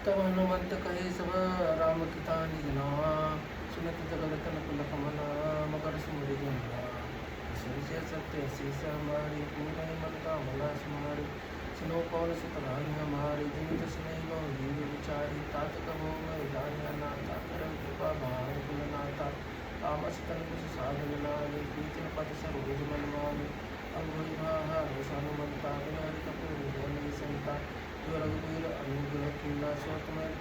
तब हनुमंत कहे सब राम किता निज नाम, सुनत जगत तन पुलक मना, मगर सुमरि जन संजय सत्य शीस हमारी, पूर्ण मन कामना सुमारी। सुनो पवन सुत राम हमारी, जिमित स्नेह बहु दीन विचारी। तात कहो मैं जानिया नाता, करम कृपा भार गुण नाता। तामस तन कुछ साधन नानी, पीछे पद सरोज मन मानी। अंगुरी भाहार हनुमंता, बिन हरि कपूर जन संता। जो रघुवीर अनुग्रह कीना, सो तुम्हें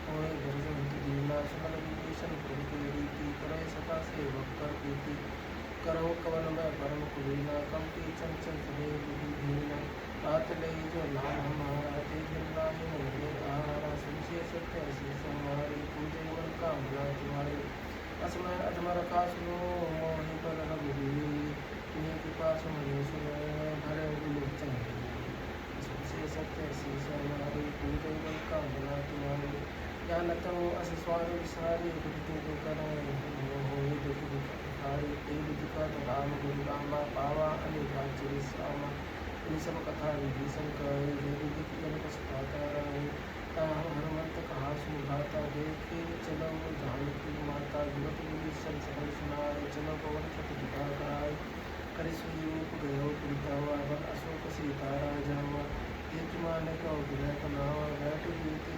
होए भरसंत दीना। सुमन विभीषण प्रभु की रीति, करय सका सेवक कर प्रीति। करो कवन मैं परम कुलीना, कंपी चंचल सदैव बुद्धि दीना। रात लई जो नाम हमारा, ते दिन नाहि मोहि आहारा। संशय सत्य शीस हमारी, पूजे मन कामना तुम्हारी। असमय अधमर का सुनो, मोहि बल रघुवीर। तिन्हि कृपा सुमनि सुनो, भरय विलोचन संशय सत्य शीस हमारी, पूजे मन कामना तुम्हारी। जानत हो अस स्वार विसारी, दुख करण होय दुख दुखारी। तेल दुखत राम गुरु रामा, पावा अनेका चिर सामा। इन सब कथा विभीषण कहे, जो विदित जन पछताता रहे। ताहु हनुमंत कहा सुभाता, देखे चलो जानकी माता। जुगत विभीषण सकल सुनाए, चलो पवन सुत पिता कराए। करि सुयोग गयो पुरतावा, वन अशोक सीता राजावा। एक माने कहो विनय कनावा, बैठ बीती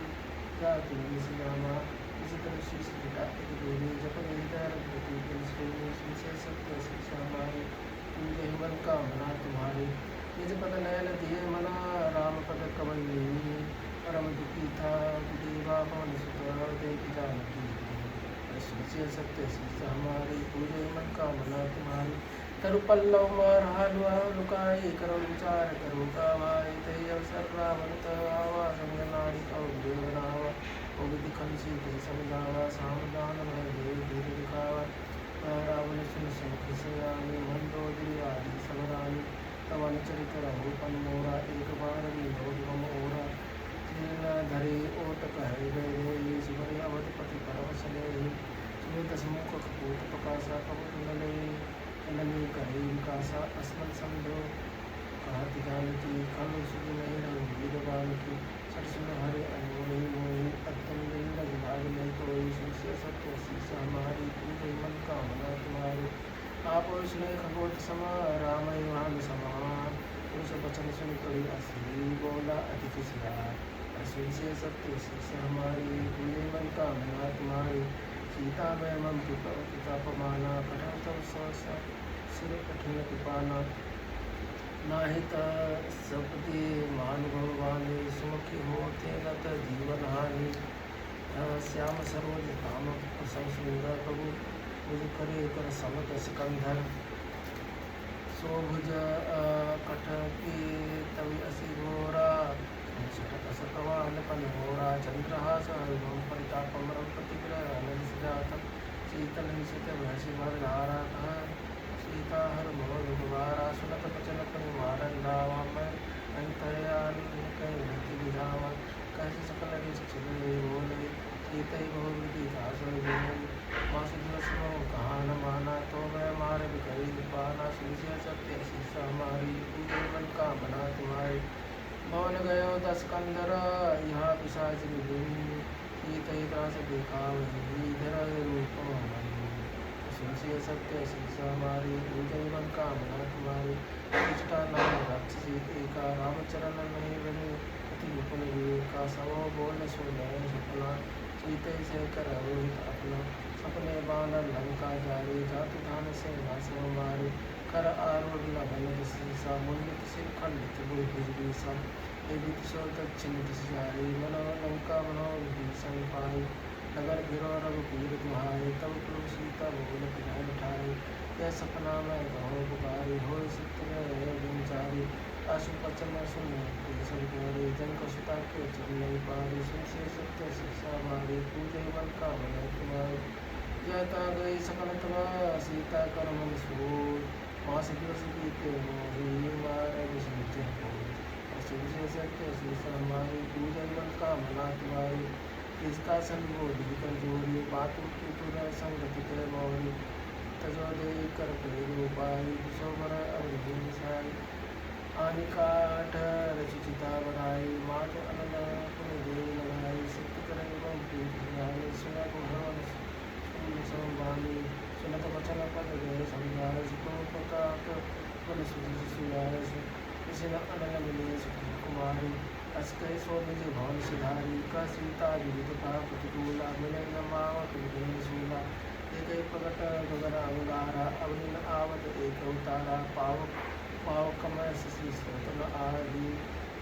जाति विश्रामा। इस तरह शीश झुका एक जोड़ी, जप हृदय रघुपति के श्रेणी। संशय सत्य शीस हमारी, पूजे मन कामना तुम्हारी। निज पद नयन दिए मना, राम पद कमल लीनी। परम दुखी था विदेवा, पवन सुत देख जानकी। संशय सत्य शीस हमारी, पूजे मन कामना तुम्हारी। तरु पल्लव मार हालुआ लुकाई, करो विचार करो गावाई। तही अवसर रावण आवा, संग नारी और देव नावा। विधि खंसी तिल समझावा, सावधान भय देव धीर दिखावा। रावण सुन समुख सयानी, मंदोदरी आदि सब रानी। तब अनुचरित रघुपन मोरा, एक बार विनोद मम ओरा। तीर्ण धरे ओट कहे गए, सुबह अवधपति परवश ले। दसमुख कपूत प्रकाशा, कपूत नले नली कहे विकासा। अस्मल समझो कहत जानकी, कल सुख नहीं रघुवीर बालकी। सरसुन हरे अनमोल मोहि, अत्यम दिन लग नहीं कोई। संशय सत्य शीस हमारी, पूजे मन कामना तुम्हारी। आप स्नेह खगोत समा, राम युवान समान। पुरुष बचन सुन करी असी, बोला अधिक सियार। संशय सत्य शीस हमारी, पूजे मन कामना तुम्हारी। सीता मैं मम पिता पमाना, कठोर तव सहसा सिर कठिन कृपाना। नाहित सपति मान भगवानी, सुमुखी होते नत जीवन हानि। श्याम सरोज काम कुसम सुंदर, प्रभु मुझ करे कर समत सिकंदर। सोभुज कटकी तवि असी घोरा, सकवान पनोरा। चंद्रहास हरिभम परितापम, रघुपति ग्रह अनल सुजातम। शीतल हिंसित भैसी भरधारा, कह सीता हर मोह दुबारा। सुनत बचन परिवारन लावा, मैं अंतरयान कही विधावा। कैसे सकल रिच छिले बोले, सीत ही बहु विधि दासन बोले। मास दिवस मोह कहा न माना, तो मैं मार करी पाना। संशय सत्य शीस हमारी, पूजे मन कामना तुम्हारी। भवन गयो दस कंदर, यहाँ पिशाच विभिन्न। सीत ही दास देखा वही, धर रूप हमारी। संशय सत्य शीस हमारी, पूजे मन कामना तुम्हारी। निष्ठा नाम राक्षसी एका, रामचरण नहीं बने अति विपुल विवेका। सवो बोल सो नयन सपना, सीत से कर रोहित अपना। सपने बानर लंका जारी, जातु धान से नास हमारी। कर आरूढ़ लभन शीसा, मुंडित सिर खंडित भुज सा। एवित सो दक्षिण दिश जारी, मनो लंका मनो विभीषण पाई। नगर गिरो रघुवीर दुहाई, तब प्रभु सीता बोल पिरान ठाई। यह सपना मैं कहो पुकारी, होय सत्य दिन चारी। आशु पचन सुन सब प्यारे, जन कशुता के चल नहीं पारी। संशय सत्य शीस हमारी, पूजे मन कामना तुम्हारी। जयता गई सकल तबा, सीता कर मन सोर। मास दिवस बीते मोहि, मारग संचय होय। संशय सत्य शीस हमारी, पूजे मन कामना तुम्हारी। इसका संबोधि कर जोरी, पातु पुतुर संगति कर मौरी। तजो दे कर पेरु पाई, सोबर अर्जुन साई। आनि काठ रचिता बड़ाई, मात अनल पुन दे लगाई। सिद्ध मन सुधि सुयास कृष्ण अनल विलेश कुमारी अस्कै सौमिज भवन सिधारी का सीता विदित का प्रतिकूला मिलन मावक विधेन शूला एक प्रकट गगन अंगारा अवनिन आवत एक अवतारा पावक पावकमय शशि स्रोतन आदि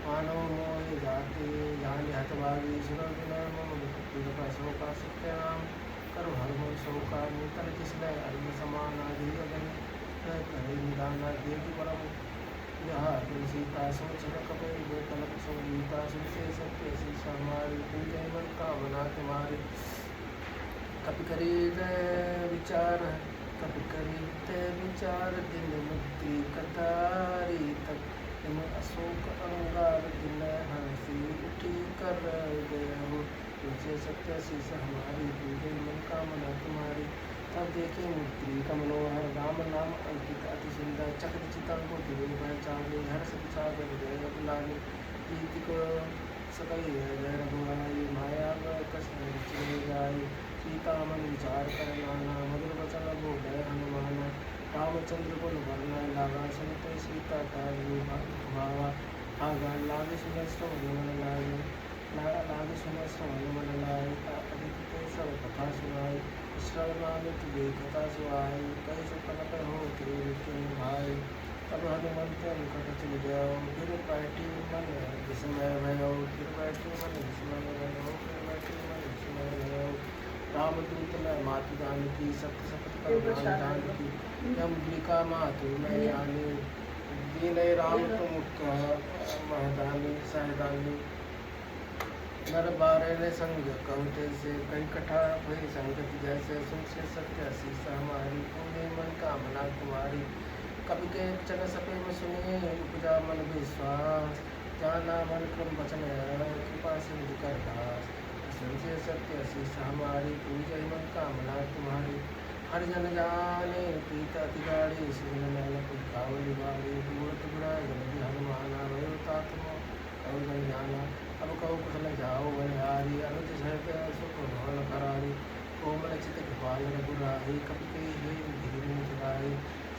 मानव मोह जाते जान हतभागी सुर विनय मम विपत्ति शोका सत्याम करो हर शोका नूतन किसलय अर्घ समाना धीरगन करे निदाना देवी परम यहाँ तुलसीता सोचन कपे जो कलप संगीता सुनसे सत्य शीशा हमारी पूजे मन कामना तुम्हारी कपि करीत विचार कपि करीत विचार दिन मुक्ति कतारी तक दिन अशोक अंगार दिन हंसी उठी कर गया तुझे सत्य शीशा हमारी पूजे मन कामना तुम्हारी तब देखे मूर्ति का मनोहर राम नाम अंकित अति सुंदर चक्र चितांगो दिव्य पहचाने हर्ष विचार हृदय बुलाने प्रीति को सकई जय रघुराई माया कष्ण चिरे जाई सीता मन विचार कर नाना मधुर वचन बोले हनुमान रामचंद्र को वर्णा लागा सुनते सीता का भावा आगा लागे सुनस्व मन लागे लागे सुनस्व मन लाए अदिति सब कथा सुनाई श्रवणामि तुझे कथा सुहाई कई सुपन पर हो तेरे विष्णु भाई तब हनुमंत निकट चल जाओ फिर बैठी मन विस्मय भयो फिर बैठी मन विस्मय भयो फिर बैठी मन विस्मय भयो रामदूत मैं मातु जानकी सत्य सपथ कर जानकी यमुद्रिका मातु मैं यानी दीन राम तुम महदानी सहदानी नर बारे संग कहते से कंकठा भई संगत जैसे सुनसे सत्य शीशा हमारी पूरे मन कामना तुम्हारी कवि के वचन सपे में सुनिए उपजा मन विश्वास जाना मन क्रम वचन कृपा सिंधु कर दास सुनसे सत्य शीशा हमारी पूजे मन कामना तुम्हारी हर जन जाने प्रीत अति गाड़ी सुन मैल कावली बाड़ी मूर्त बुरा जन हनुमाना भयो तात्मो कहो जन जाना अब कहो कुशल जाओ बलिहारी अनुज सहित सुख भवन करारी कोमल चित कृपाल रघुराही कपि के हे धीर चुराई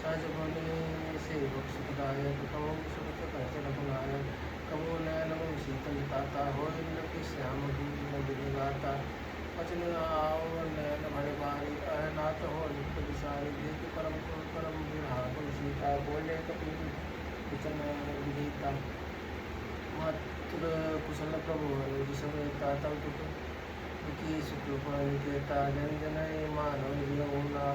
सहज बने सेवक सुखदायक कहो सुरत कहत रघुनायक कहो नयन शीतल ताता हो लखी श्याम गाता वचन आओ नयन भय बारी अहनाथ हो नित्य विसारी देख परम परम विराग सीता बोले कपि वचन विधीता मातृ कुशल प्रभु समेता तब की शुक्ल निकेता जन जन मानव जीवना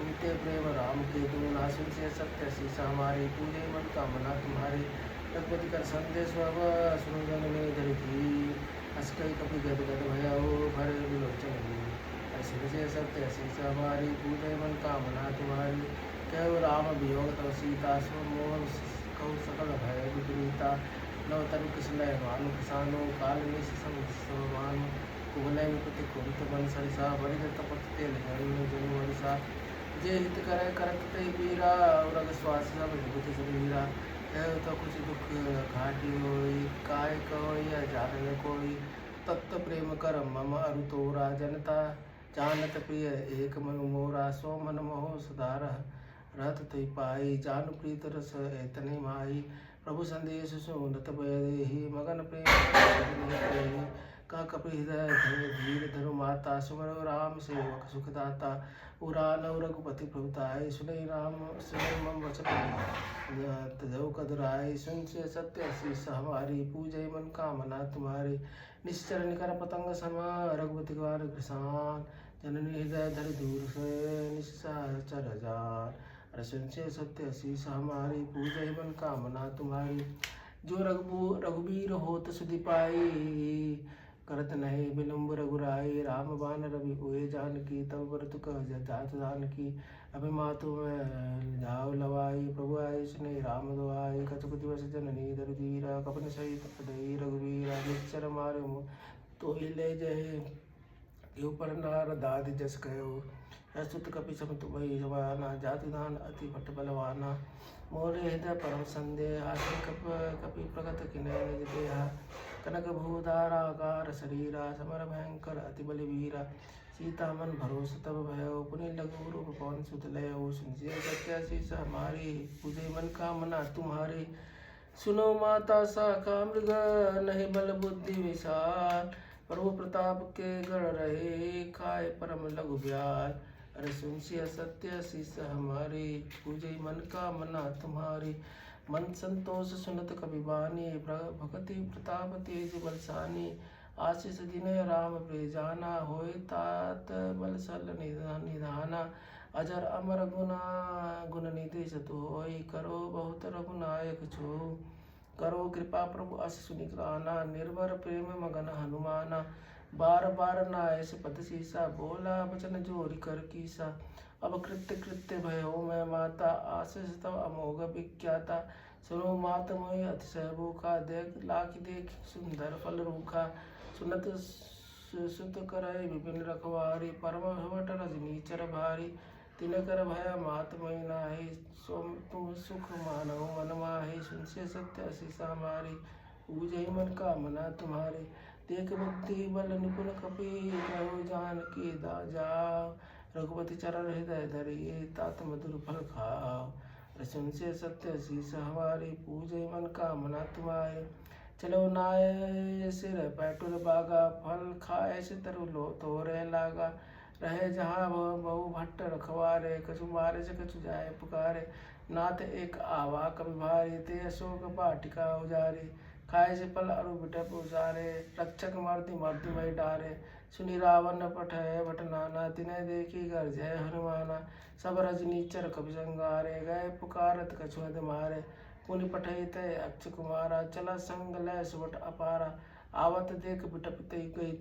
उनके प्रेम राम के दूना सुनसे सत्य शीशा हमारी पूरे मन कामना तुम्हारी रघुपति कर संदेश सुनो जन में धरती अस्कई कपि गद गद भयो भर विलोचन सुनसे सत्य शीशा हमारी पूरे मन कामना तुम्हारी कहो राम वियोग तव सीता सुमोह कहो सकल भय विपरीता नव तरु कृष्ण भानु किसानो काल निश समान कुबलय विपति कुंत बन सरिसा बड़ि तपत तेल जन जन वरिसा जे हित करे करत ते पीरा रग स्वास सब विभूति शरीरा है तो कुछ दुख घाटी होई काय कोई जान कोई तत्व प्रेम कर मम अरु तोरा जनता जानत प्रिय एक मन मोरा सो मन मोह सुधार रहत तुई पाई जान प्रीत रस एतने माई प्रभु संदेश सुनत ही मगन प्रेम का कपि हृदय धीर धरु माता सुमर राम सेवक सुखदाता उड़ान रघुपति प्रभुताय सुनई राम सुनई मम वचन तजौ कदुराय सुन से सत्य शीश हमारी पूजय मन कामना तुम्हारी निश्चर निकर पतंग समा रघुपति द्वार कृषान जननी हृदय धर दूर से निश्चर जान रसन से सत्य शीश हमारी पूजय मन कामना तुम्हारी जो रघुबीर होत सुधि पाई करत नहीं विलम्ब रघुराई राम बान रवि हुए जानकी तब व्रत कह जात जानकी अभिमातु में जाओ लवाई प्रभु आय स्नेह राम दुआई कथुक दिवस जननी दरुदीरा कपन सहित पदई रघुवीरा निश्चर मारे तो ले जय यो पर नार दाद जस कहो अस्तुत कपि सम तुम्हें जवाना जाति दान अति भट बलवाना मोरे हृदय परम संदेह आश्रय कपि प्रगत किनय निज देहा कनक भूधाराकार शरीरा समर भयंकर अति बलवीरा सीता मन भरोस तब भयो, पुनि लघु रूप पवन सुत लयो। सुनसिय सत्य शीस हमारी, पूजे मन कामना तुम्हारी। सुनो माता शाखा मृग, नहीं बल बुद्धि विशाल। प्रभु प्रताप के गढ़ रहे, खाए परम लघु ब्याल। अरे सुनसिय सत्य शीस हमारी, पूजे मन कामना तुम्हारी। मन संतोष सुनत कबि बानी, भगति प्रताप तेज बलसानी। आशीष जिन्हें राम प्रिय जाना, होय तात बल सल निधाना। अजर अमर गुण निधि सतु होय, करो बहुत रघुनायक छो। करो कृपा प्रभु अस सुनि गाना, निर्भर प्रेम मगन हनुमाना। बार बार नायस पद सीसा, बोला वचन जोरि कर कीसा। अब कृत्य कृत्य भयो मैं माता, आशीष तव अमोघ विख्याता। सुनो मात मोहि अतिशय भूखा, देख लाख देख सुंदर फल रूखा। सुनत सुत करय विपिन रखवारी, परम भवट रजनीचर भारी। तिनकर भय मात मोहि नाहि, सोम तुम सुख मानहु मन माहि। सुनसिय सत्य शीस हमारी, पूजहि मन कामना तुम्हारी। देख बुद्धि बल निपुण कपि, कहो जानकी जाओ। रघुपति चरण हृदय धरिए, तात मधुर फल खाओ। सुनसिय सत्य शीस हमारी, पूजहि मन कामना तुम्हारी। चलो नाय सिर पैटुर बागा, फल खाए से तरु लो तोरे लागा। रहे जहाँ बहु भट्ट रखवारे, कछु मारे से कछु जाए पुकारे। नाथ एक आवा कवि भारी, ते अशोक वाटिका उजारी। खाए से फल अरु बिटप उजारे, रक्षक मर्दि मर्दि मई डारे। सुनि रावण पठय भट नाना, तिन्ह देखी गर्जय हनुमाना। सब रजनीचर कपि संगारे, गए पुकारत कछु अध मारे। पुनि पठई तय अक्ष कुमारा, चला संग लय सुबट अपारा। आवत देख बिटप तई गई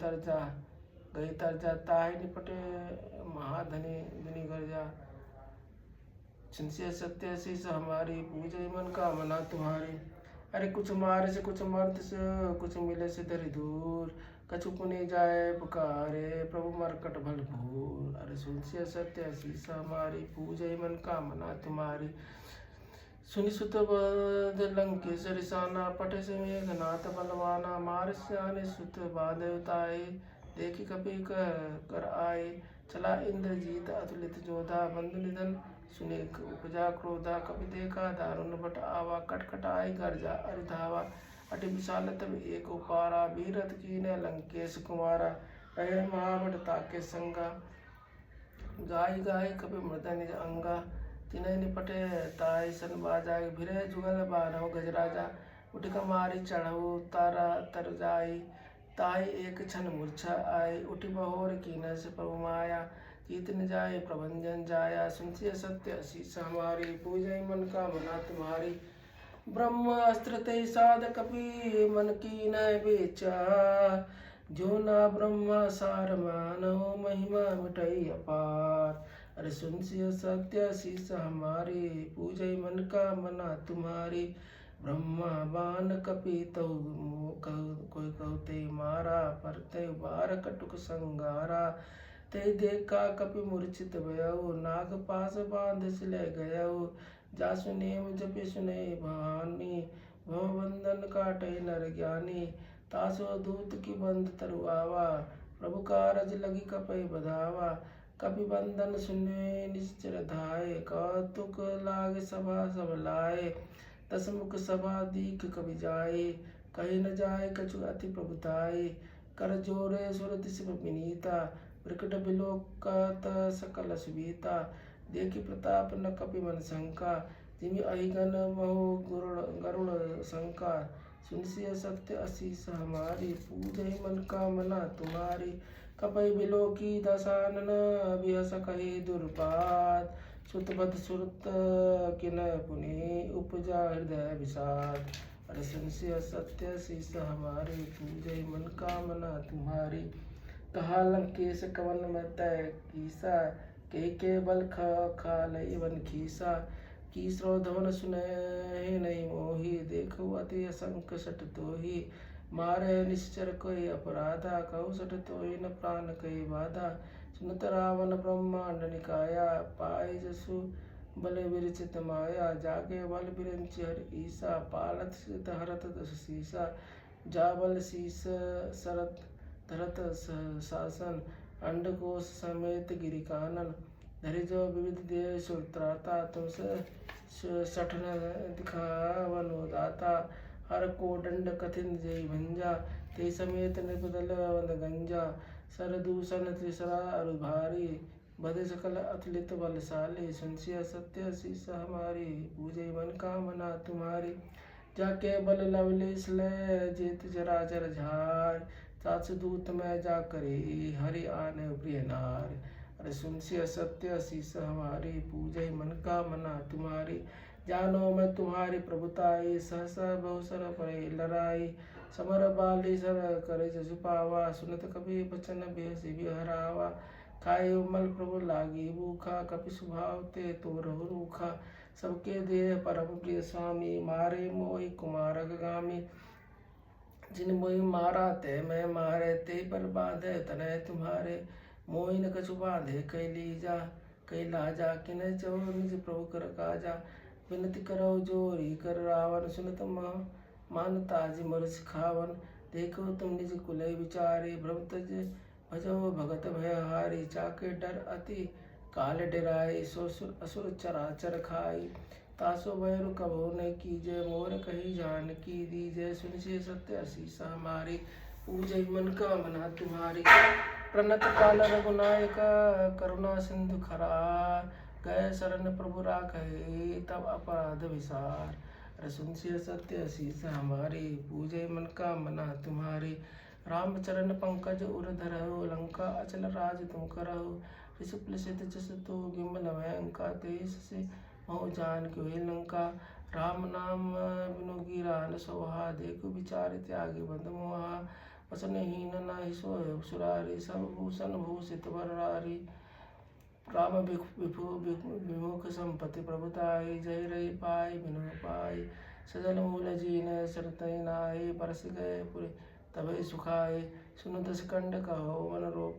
तरजा, ताहि निपटे महाधनी धनी गर्जा। सुनसिय सत्य शीस हमारी, पूजहि मन कामना तुम्हारी। अरे कुछ मारे से कुछ मर्द से, कुछ मिले से धरि दूर। कछु पुनि जाए पुकारे, प्रभु मरकट भल भूर। अरे सुनसिय सत्य शीस हमारी, पूजहि मन कामना तुम्हारी। सुनि सुत बद लंकेश रिसाना, पटे से मेघनाथ बलवाना। मार सियाने सुत बांधे ताई, देखी कपि कर आए। चला इंद्रजीत अतुलित जोधा, बंधु निधन सुनि उपजा क्रोधा। कपि देखा दारुण बट आवा, कटकटाई गर्जा अरि धावा। अति विशाल तब एक उपारा, बीरथ कीन्ह लंकेश कुमारा। रहे महाबट ताके संगा, गाय गाय कपि मृद निज अंगा। तिनहि निपटे ताहि सन बाजा, भिरह जुगल बानहु गजराजा। उठिक मारी चढ़ऊ तारा तर जाई, ताहि एक क्षण मूर्छा आई। उठि बहोर कीन्ह से प्रभु माया, जीत न जाए प्रभंजन जाया। सुनसिय सत्य शीस हमारी, पूजहि मन कामना तुम्हारी। ब्रह्मास्त्र ते साध कपि, मन कीन्ह विचार। जो ना ब्रह्मा सार मानहु, महिमा मिटई अपार। अरे सुनसिय सत्य शीस हमारी, पूजहि मन कामना तुम्हारी। ब्रह्मा बान कपि तहु कोई कहु ते मारा, पर ते बार कटुक संगारा। ते देखा कपि मूर्छित भयउ, नाग पास बांध सिले गयउ। जासु नेम जपि सुनै भवानी, भव बंधन काटै नर ज्ञानी। तासो दूत की बंध तरु आवा, प्रभु कारज लगी कपै बधावा। कपि बंधन सुने निश्चर धाये, कौतुक लागे सभा सब लाए। दस मुख सभा दीख कबि जाए, कही न जाए कछु अति प्रभुताई। कर जोरे सुर दिसि विनीता, विकट बिलोकत सकल सुबीता। देखि प्रताप न कपि मन शंका, जिमि अहिगन महु गरुड़ शंका। सुनसिय सत्य शीस हमारी, पूजहि मन कामना तुम्हारी। कपि बिलोकी दसानन, बिहस कहि दुर्बात। सुत बद सुरत किन्ह पुनि, उपजा हृदय विषाद। अरे सुनसिय सत्य शीस हमारी, पूजहि मन कामना तुम्हारी। कहा लंकेश कवन में तय कीसा, के बल खालई वन खीसा। कीसरो धवन सुनहि नहीं मोहि, देखो अति असंक सट तोहि। मारे निश्चर कोई अपराधा, कहु सट तोहि न प्राण कहि बाधा। सुनत रावण ब्रह्मांड निकाया, पाई जसु बल विरचित माया। जागे बल बिरंचि हर ईसा, पालत सित हरत दस सीसा। जा बल शीस सरत धरत शासन, अंडकोश समेत गिरि कानन, धरि जो विविध देव सुत्राता, तुम सठ न दिखावनो दाता, हर को दंड कठिन जय भंजा, ते समेत नृपदल वंद गंजा, सरदूषण त्रिसरा अरु भारी, बधे सकल अतुलित बलशाली, सुनसिया सत्य शीस हमारी, पूजे मन कामना तुम्हारी, जाके बल लवलेश लय जेत चराचर झार, सास दूत में जा करे हरि आने प्रिय नार, अरे सुनसिया सत्य शीस हमारी, पूजे मन कामना तुम्हारी, जानो मैं तुम्हारी प्रभुताई, सहसा बहुसर परे लड़ाई, समर बाली सर करे जसु पावा, सुनत कभी बचन बेहसी बिहरावा, खाए मल प्रभु लागी भूखा, कपि स्वभाव ते तो रहु रूखा, सबके देह परम प्रिय स्वामी, मारे मोहि कुमारक गामी, जिन मोहि मारा ते मैं मारे, ते पर बांधे तनय तुम्हारे, मोहि न कछु बांधे कई लाजा, किन्ह चो निज प्रभु कर काजा, विनती करो जोरी कर रावण, सुनत मानता जी मर सिखावन, देखो तुम निज कुलय विचारी, भ्रम तज भजो भगत भयहारी, चाके डर अति काल डराई, सो असुर चराचर खाई, तासो भैरु कबो न कीजय, मोर कही जान की दीजय, सुनसिय सत्य असीस हमारी, पूजय मन कामना तुम्हारी, प्रणत काल रघुनायक करुणा सिंधु खरा, गए शरण प्रभु राखै तब अपराध विसार, अरे सुनसिय सत्य शीस हमारी, पूजे मन कामना तुम्हारी, रामचरण पंकज उर धरहु, लंका अचल राज तुम करहु, ऋषि सित जस तो बिमल भयंका, तेज से महु जान के हुई लंका, राम नाम बिनु गिरा न सोहा, देखो विचार त्यागी बंद मोहा, वचनहीन नाहि सोय सुरारी, सब भूषण भूषित बररारी, राम विमुख संपत्ति प्रभुताई, जय रही पाई बिनु पाई, सजल मूल जीन सरतई नाई, बरस गए पुरि तबे सुखाए, सुन दस कंड कहो मन रोप,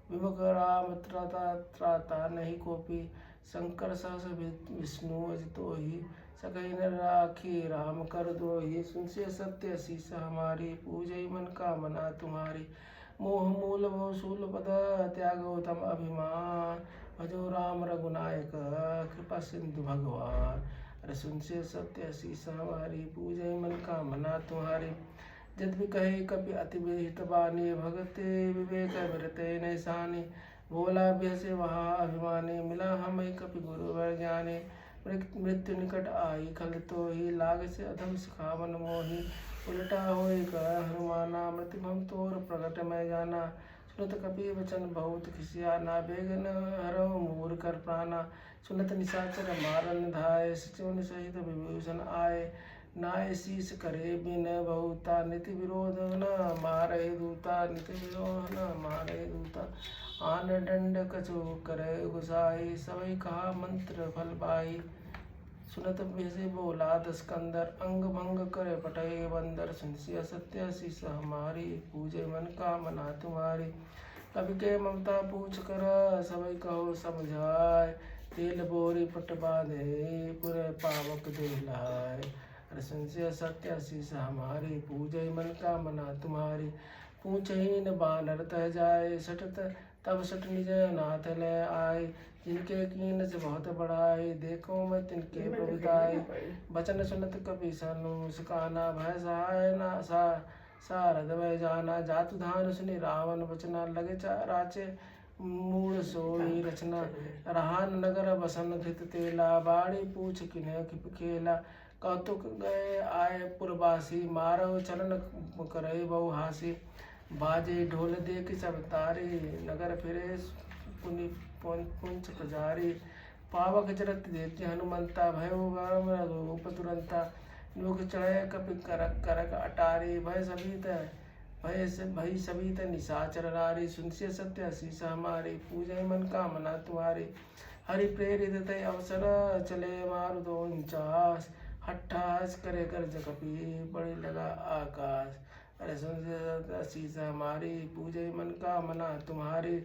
विमुख राम त्राता नहीं कोपी, शंकर सहस विष्णु अजितो ही, सकई न राखी राम कर द्रोही, सुनसिय सत्य शीस हमारी, पूजय मन कामना तुम्हारी, मोह मूल भव शूल पद त्यागो तम अभिमान, भजो राम रघुनायक कृपा सिंधु भगवान, अरे सुनसिय सत्य शीस हमारी, पूजय मन कामना तुम्हारी, जद भी कहे कपि अति विहित बानी, भगते विवेक विरते नैसानी, भोला बिहसे वहा अभिमानी, मिला हमें कपि गुरु वर ज्ञानी, मृत्यु निकट आई खल तो ही, लाग से अधम सिखावन मोही, उल्टा होए कर हनुमाना, मृत्युभम तोर प्रगट में जाना, सुनत कपि वचन बहुत खिसियाना, बेगन हरो मूर कर प्राणा, सुनत निशाचर मारन धाय, सचोन सहित विभूषण आए, नाय शीस करे बिन बहुता, निति विरोध न मारे दूता, निति विरोध न मारे दूता, आन दंड कछु करे गुसाई, सबई कहा मंत्र फल पाई, सुनत बेसे बोला दस कंदर, अंग भंग करे पटय बंदर, सुनसिय सत्य शीस हमारी, पूजे मन कामना तुम्हारी, कवि के ममता पूछ कर सबई कहो समझाए, तेल बोरी पट बांधे पुरे पावक देलाय, अरे सुनसिय सत्य शीस हमारी, पूजे मन कामना तुम्हारी, पूछहीन बानर तह जाए, सटत तब सट निज नाथ ले आए, जिनके कीन से बहुत बड़ाई, देखो मैं तिनके प्रभुताई, बचन सुनत कपि सनु सिकाना, भय सहाय ना सारद भय जाना, जातु धान सुनि रावण बचना, लगे राचे मूल सोई रचना, रहान नगर बसन धित तेला, बाड़ी पूछ किन्ह खिप खेला, कौतुक गए आए पुरवासी, मारव चरण करे बहु हासी, बाजे ढोल देख सब तारी, नगर फिरे पुंछ पुजारी, पावक जरत देते हनुमंता, भयो गरम रघुप तुरंता, लोक चढ़े कपि करक करक अटारी, भय सभी निशाचर नारी, सुनसिय सत्य शीस हमारी, पूजय मन कामना तुम्हारी, हरि प्रेरित तय अवसर चले मारु दो 49, हट्ठास करे गर्ज कपि बड़े लगा आकाश, अरे सुनसिय शीस हमारी, पूजय मन कामना तुम्हारी,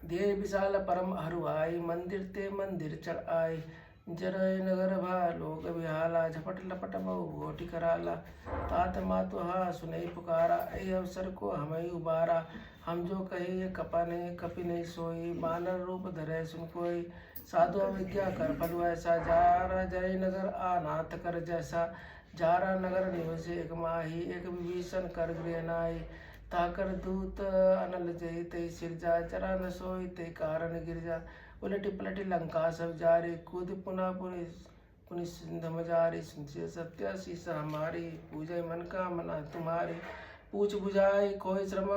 देह विशाल परम हरुआई, मंदिर ते मंदिर चढ़ आए, जरय नगर भा लोक विहाला झपट लपट बहु गोटी कराला। तात मातु हा सुनई पुकारा, ऐ अवसर को हमें उबारा। हम जो कहे कपने कपि नहीं सोई, बानर रूप धरे सुन कोई। साधु अविज्ञा कर फल ऐसा, जारा जय नगर अनाथ कर जैसा। जारा नगर निवसे एक माही, एक विभीषण कर गृह नाई। ताकर दूत अनल जय तय सिरजा, जरा न सोई तय कारण गिरजा। उलटी पलटी लंका सब जारी, कूद पुनः पुनि सिंध मजारी। सुनसे सत्य शीस हमारी, पूजय मन का मना तुम्हारी। पूछ बुझाई कोई श्रम,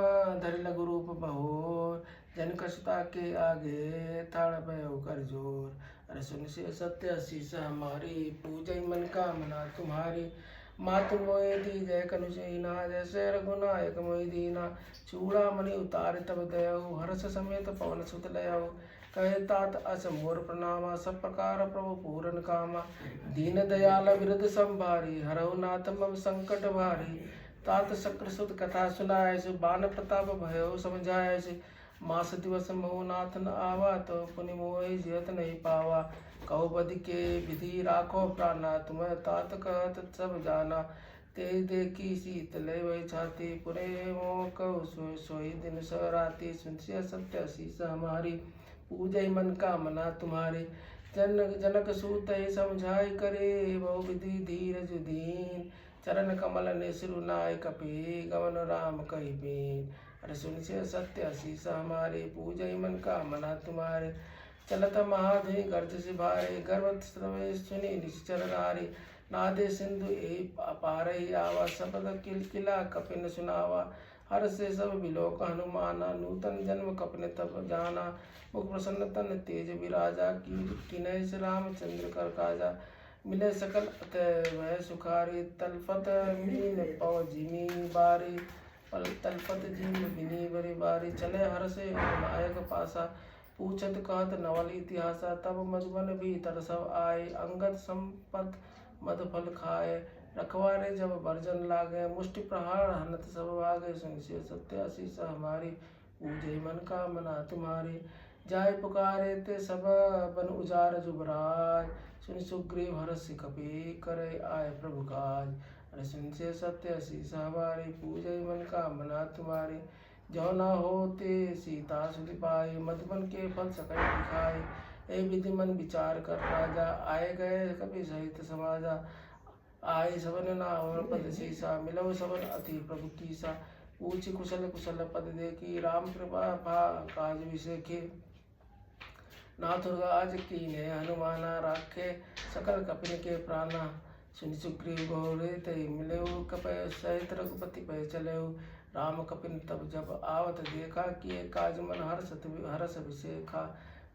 धरि लघु रूप बहोर। जन कसुता के आगे, ताड़ भयो कर जोर। अरे सुन से सत्य शीस हमारी, पूजय मन का मना तुम्हारी। मातु मोहि दी जय कनुचीना, जैसे रघुनायक मोहि दीना। चूड़ा मणि उतारे तब दयऊ, हर्ष समेत पवन सुत लयऊ। कहे तात अस मोर प्रणामा, सब प्रकार प्रभु पूरन कामा। दीन दयाल विरद संभारी, हरहु नाथ मम संकट भारी। तात शक्र सुत कथा सुनाए, बान प्रताप भयो समझाए। मास दिवस मोह नाथ न आवा, तो पुनि मोहि जियत नहीं पावा। कहो बदि के विधि राखो प्राणा, तुम तात कहत सब जाना। ते देखी सीत लय वही छाती, पुरे मोह कहु सोई सोई दिन सराती। सुनसिया सत्य शीस हमारी, पूजय मन का मना तुम्हारे। जनक सूत समझाई करे, बहु विधि धीरज दीन। चरण कमल ने सिरुनाय कपि, गवन राम कहि बीन। अरे सुन से सत्य शीस हमारे, पूजय मन का मना तुम्हारे। चलत महाधुनि गर्ज से भारे, गर्भ स्रवे सुनि निश्चर नारी। नादे सिंधु ए पार ही आवा, शब्द किलकिला कपिन सुनावा। हर से सब बिलोक हनुमाना, नूतन जन्म कपने तब जाना। मुख प्रसन्न तन तेज विराजा, किन्है से रामचंद्र कर काजा। मिले सकल अतः वह सुखारी, तलपत मीन पव जिमी बारी। तलपत जिम बिनी बरी बारी, चले हर से नायक पासा। पूछत कहत नवल इतिहासा, तब मधुबन भीतर सब आए। अंगद संपत मद फल खाए, रखवारे जब वर्जन लागे। मुष्टि प्रहार हनत सब भागे, सुनसिय सत्य शीस हमारी। पूजय मन का मना तुम्हारी। जाय पुकारे ते सब बन उजार जुबराज। सुनि सुग्रीव हर्ष कपि, करे आए प्रभु काज। अरे सुनसिय सत्य शीस हमारी, पूजय मन का मना तुम्हारी। जो न होते सीता सुधि पाई, मधुबन के फल सकल दिखाई। ए विधि मन विचार कर राजा, आए गए कपि सहित समाजा। आए सबन नाम पद सीसा, मिलव सबन अति प्रभु कीसा। पूछि कुशल कुशल पद देखी, राम कृपा भा काज विसेखी। नाथ आज कीन्हे हनुमाना, राखे सकल कपिन के प्राणा। सुनि सुग्रीव बहुरे तई मिलेऊ, कपय सहित रघुपति पय चलेऊ। राम कपिन तब जब आवत देखा, किए काज मन हरस विसेखा।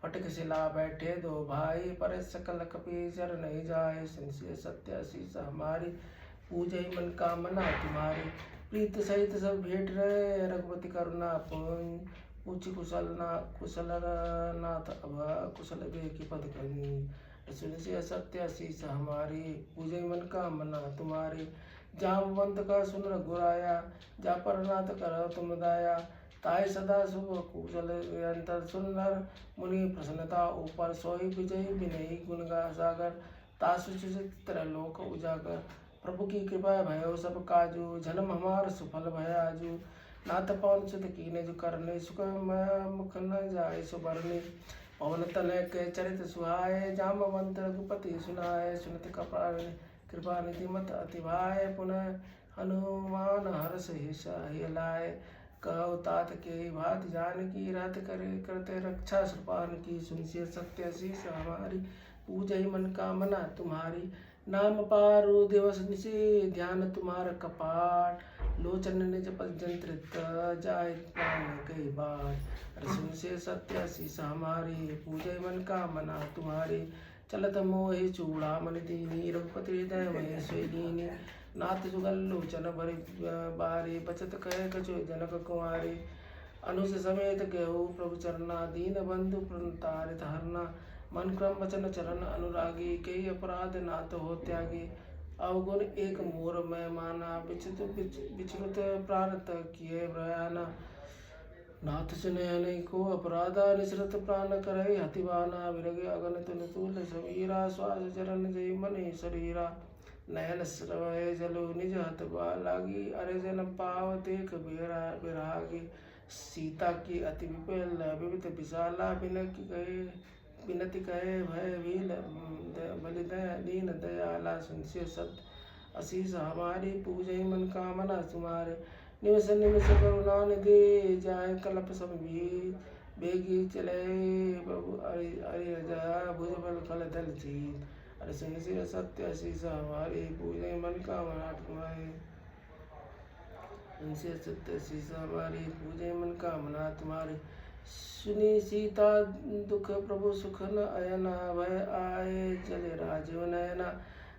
फटक सिला बैठे दो भाई, पर सकल कपि चर नहीं जाए। सुनसिय सत्य शीस हमारी, पूजय मन का मना तुम्हारी। प्रीत सहित सब भेंट रहे, रघुपति करुणा पुंज। पूछि कुशल नाथ अब, कुशल देखी पद कहीं। सुनसिय सत्य शीस हमारी, पूजय मन का मना तुम्हारी। जामवंत का सुन रघुराया, जा पर नाथ कर तुम दाया। ताय सदा शुभ कुशल निरंतर, सुन नर मुनि प्रसन्नता ऊपर। सोई विजय विनयी गुण गा सागर, तासु चित्र लोक उजागर। प्रभु की कृपा भयो सब काजू, जन्म हमार सुफल भय आजू। नाथ पवन सुत कीन्हे जो करने, सुख मुख न जाय सुबरनी। पवन तनय के चरित सुहाए, जामवंत रघुपति सुनाए। सुनत कृपा निधि मत अति भाय, पुनः हनुमान हर्ष हिय लाए। कहु तात के भात जानकी, रात करे करते रक्षा सुपान की। सुनसिय सत्य शीस हमारी, पूजय मन का मना तुम्हारी। नाम पारु दिवस निशि, ध्यान तुम्हार कपाट। लोचन निज पद जंत्रित, जाय प्राण कई बाट। सुनसिय सत्य शीस हमारी, पूजय मन का मना तुम्हारी। चलत मोहि चूड़ामणि दीनी, रघुपति हृदय में सोई। नाथ जुगल लोचन भरि बारी, बचत कहे कछु जनक कुमारी। अनुज समेत गयो प्रभु चरना, दीन बंधु प्रणतारित हरना। मन क्रम वचन चरण अनुरागी, कई अपराध नाथ हो त्यागी। अवगुण एक मोर मैं माना, विचृत प्रारत किए प्रयाना। नाथ सुनयन को अपराधा निसरत प्राण करय हतिवाना विरगे अगन तुल तुल समीरा श्वास चरण जय मन शरीरा नयन स्रवय जलो निज हत लागी अरे जन पाव देख बिरागी सीता की अति विपुल विविध विशाला बिनती कहे भय भील बलिदय दीन दयाला सुनसे सत असीस हमारी पूजय मन कामना तुम्हारे निमिष निमिष करुणा निधि जाय कल्प सब भी बेगी चले प्रभु अरि जया भुजबल फल दल जीत अरे सुनसे सत्य असीस हमारी पूजय मन कामना तुम्हारे उनसे सत्य सीसा हमारी पूजे मन कामना तुम्हारी सुनी सीता दुख प्रभु सुख न अयना भय आए चले राजीव नयना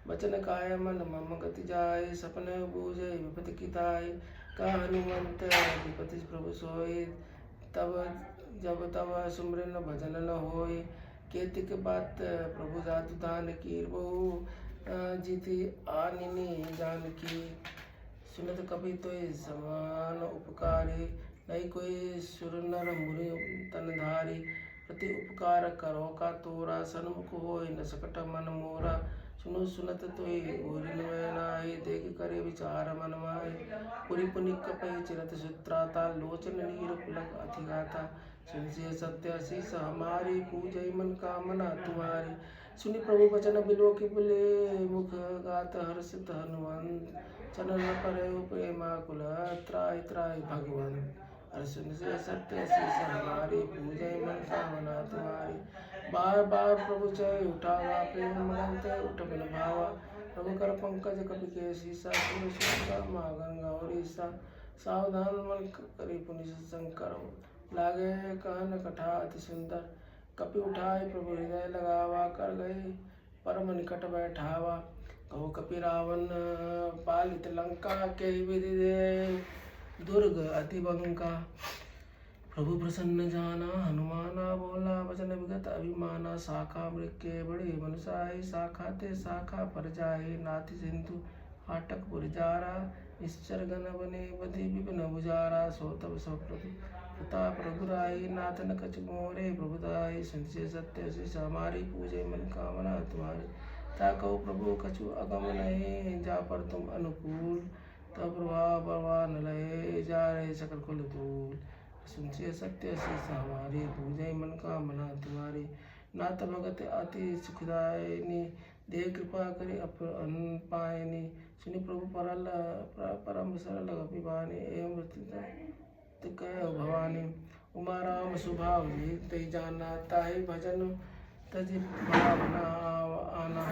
बचन काय मन मम गति जाय सपने बूझे विपति किताय का हनुमंत विपति प्रभु सोई तब जब तब सुमरन भजन न होय केतिक बात प्रभु जातु दान कीर बहु जीति आनिनी जानकी सुनत कभी तो समान उपकारी नहीं कोई सुर नर मुनि तनधारी प्रति उपकार करो का तोरा सन्मुख हो न सकट मन मोरा सुनो सुनत तोय ओरिन नाई देख करे विचार मन माय पुरी पुनि कपय चिरत सुत्राता लोचन नीर पुलक अधिगाता सुनसे सत्य शीस हमारी पूजय मन कामना तुम्हारी सुनि प्रभु वचन बिलो की बुले मुख गात हर्षित हनुमंत चरण परे प्रेमा कुल त्राय त्राय भगवान अर्जुन से सत्य शीस हमारी पूजय मन कामना तुम्हारी बार बार प्रभु चय उठावा प्रेम मगनते उठ बिन भावा प्रभु कर पंकज कपि के शीसा मागन गौरी सा सावधान मन करी पुनि शंकर लागे कहन कथा अति सुंदर कपि उठाए प्रभु हृदय लगावा कर गए परम निकट बैठावा कहो कपि रावण पालित लंका के विधि दे दुर्ग अति बंका प्रभु प्रसन्न जाना हनुमाना बोला वचन विगत अभिमाना शाखा मृक्के बड़े मनुषाई शाखा ते शाखा पर जाए नाथि सिंधु हाटक पुरजारा निश्चर गण बने बधि विपिन बुजारा सोतब सब प्रभु प्रताप रघुराई नाथन कछ मोरे प्रभुदाई संशय सत्य शिष हमारी पूजे मन कामना तुम्हारी ता कहो प्रभु कछु अगम नहीं जा पर तुम अनुकूल तब प्रभाव परवान लहे जा रहे सकल कुल धूल सुनसे सत्य शिष हमारी पूजे मन कामना तुम्हारी नाथ भगत अति सुखदायिनी दे कृपा करे अपन पायनी सुनि प्रभु परम सरल अभिमानी एवं मृत्यु कह भवानी उमा राम स्वभाव ते जाना ताहि भजन तज भावना आना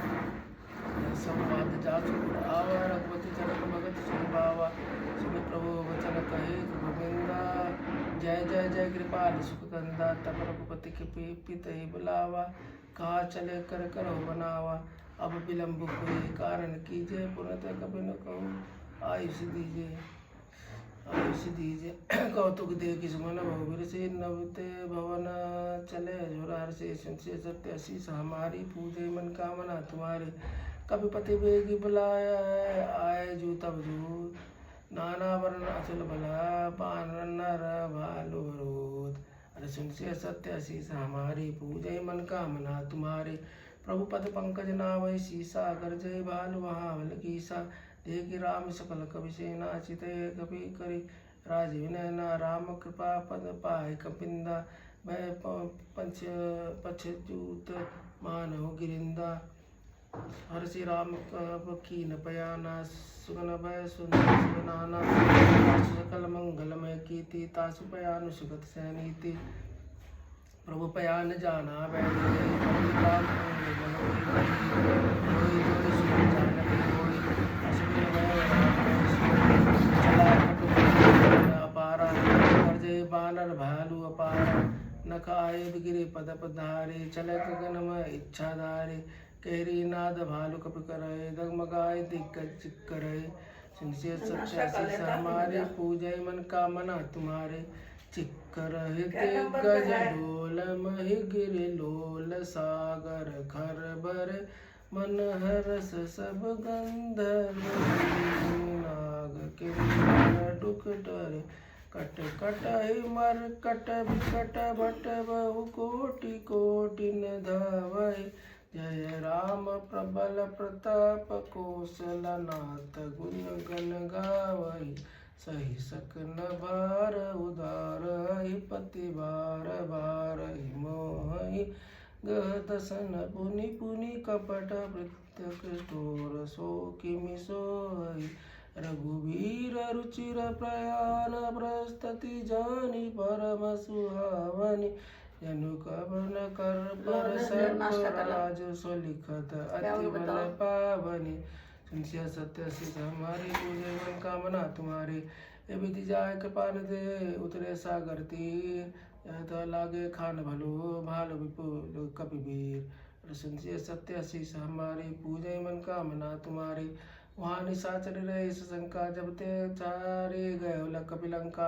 संवाद जाचुर आवा रघुपति जनक भगत सुनि बावा सुनि प्रभु वचन कहे गोविंदा जय जय जय कृपाल सुख कंदा तब रघुपति के पित ही बुलावा कहा चले कर करो बनावा अब विलम्ब कोई कारण कीजिए पुनः कभी न कहूँ आयुष दीजिए कौतुक दे किस मन बहुवीर से नवते भवन चले झुरार से सुनसे सत्य शीस हमारी पूजे मन कामना तुम्हारी कभी पति बेगी बुलाया है आए जू तब जू नाना वर्ण अचल भला पान नर भालु रोध अरे सुनसे सत्य शीस हमारी पूजे मन कामना तुम्हारी प्रभु पद पंकज नावै शीसा अगर जय भालु महाबल कीसा देख राम सकल कवि सेना चितय कपि करि राजीव नयना राम कृपा पद पाय कपिंदा भय पछजूत मानव गिरिंदा हर्षि राम कीन पयाना सुगन भय सुनाना सकल मंगलमय कीर्ति तासु पयानु सुगत सैनीति प्रभु पयान जाना अपारा बानर भालू अपारा नख आए गिरे पद पधारे चले गगन में इच्छाधारे कहरी नाद भालू कप करे दगमगाए दिग्गज करे सुनसे सत्य शीस हमारे पूजय मन कामना तुम्हारे चिक्कर दिग्गज डोल महि गिर लोल सागर खर बर मन हरस सब गंधर्व नाग के डुक डर कट कट ही मर कट विकट भट बहु कोटि कोटि न धावै। जय राम प्रबल प्रताप कौशलनाथ गुण गण गावै। सही सकन भार उदार ही पति भार भारहि मोहि। गह दसन पुनि पुनि कपट वृत्त कठोर सो किमि सोहि। रघुवीर रुचिर प्रयाण प्रस्तति जानि परम सुहावनि। जनु कवन कर पर सर्पराज सो लिखत अति बल पावनि। सुनसिया सत्य सिद्ध हमारी पूजे मन कामना तुम्हारी। ये विधि जाय कृपा निधे उतरे सागर तीर। यह तो लागे खान भलो भालो विपुल कपिवीर। सुनसिया सत्य शीस हमारी पूजे मन कामना तुम्हारी। वहाँ निशाचर रहे शंका जब ते चारे गए कपिलंका।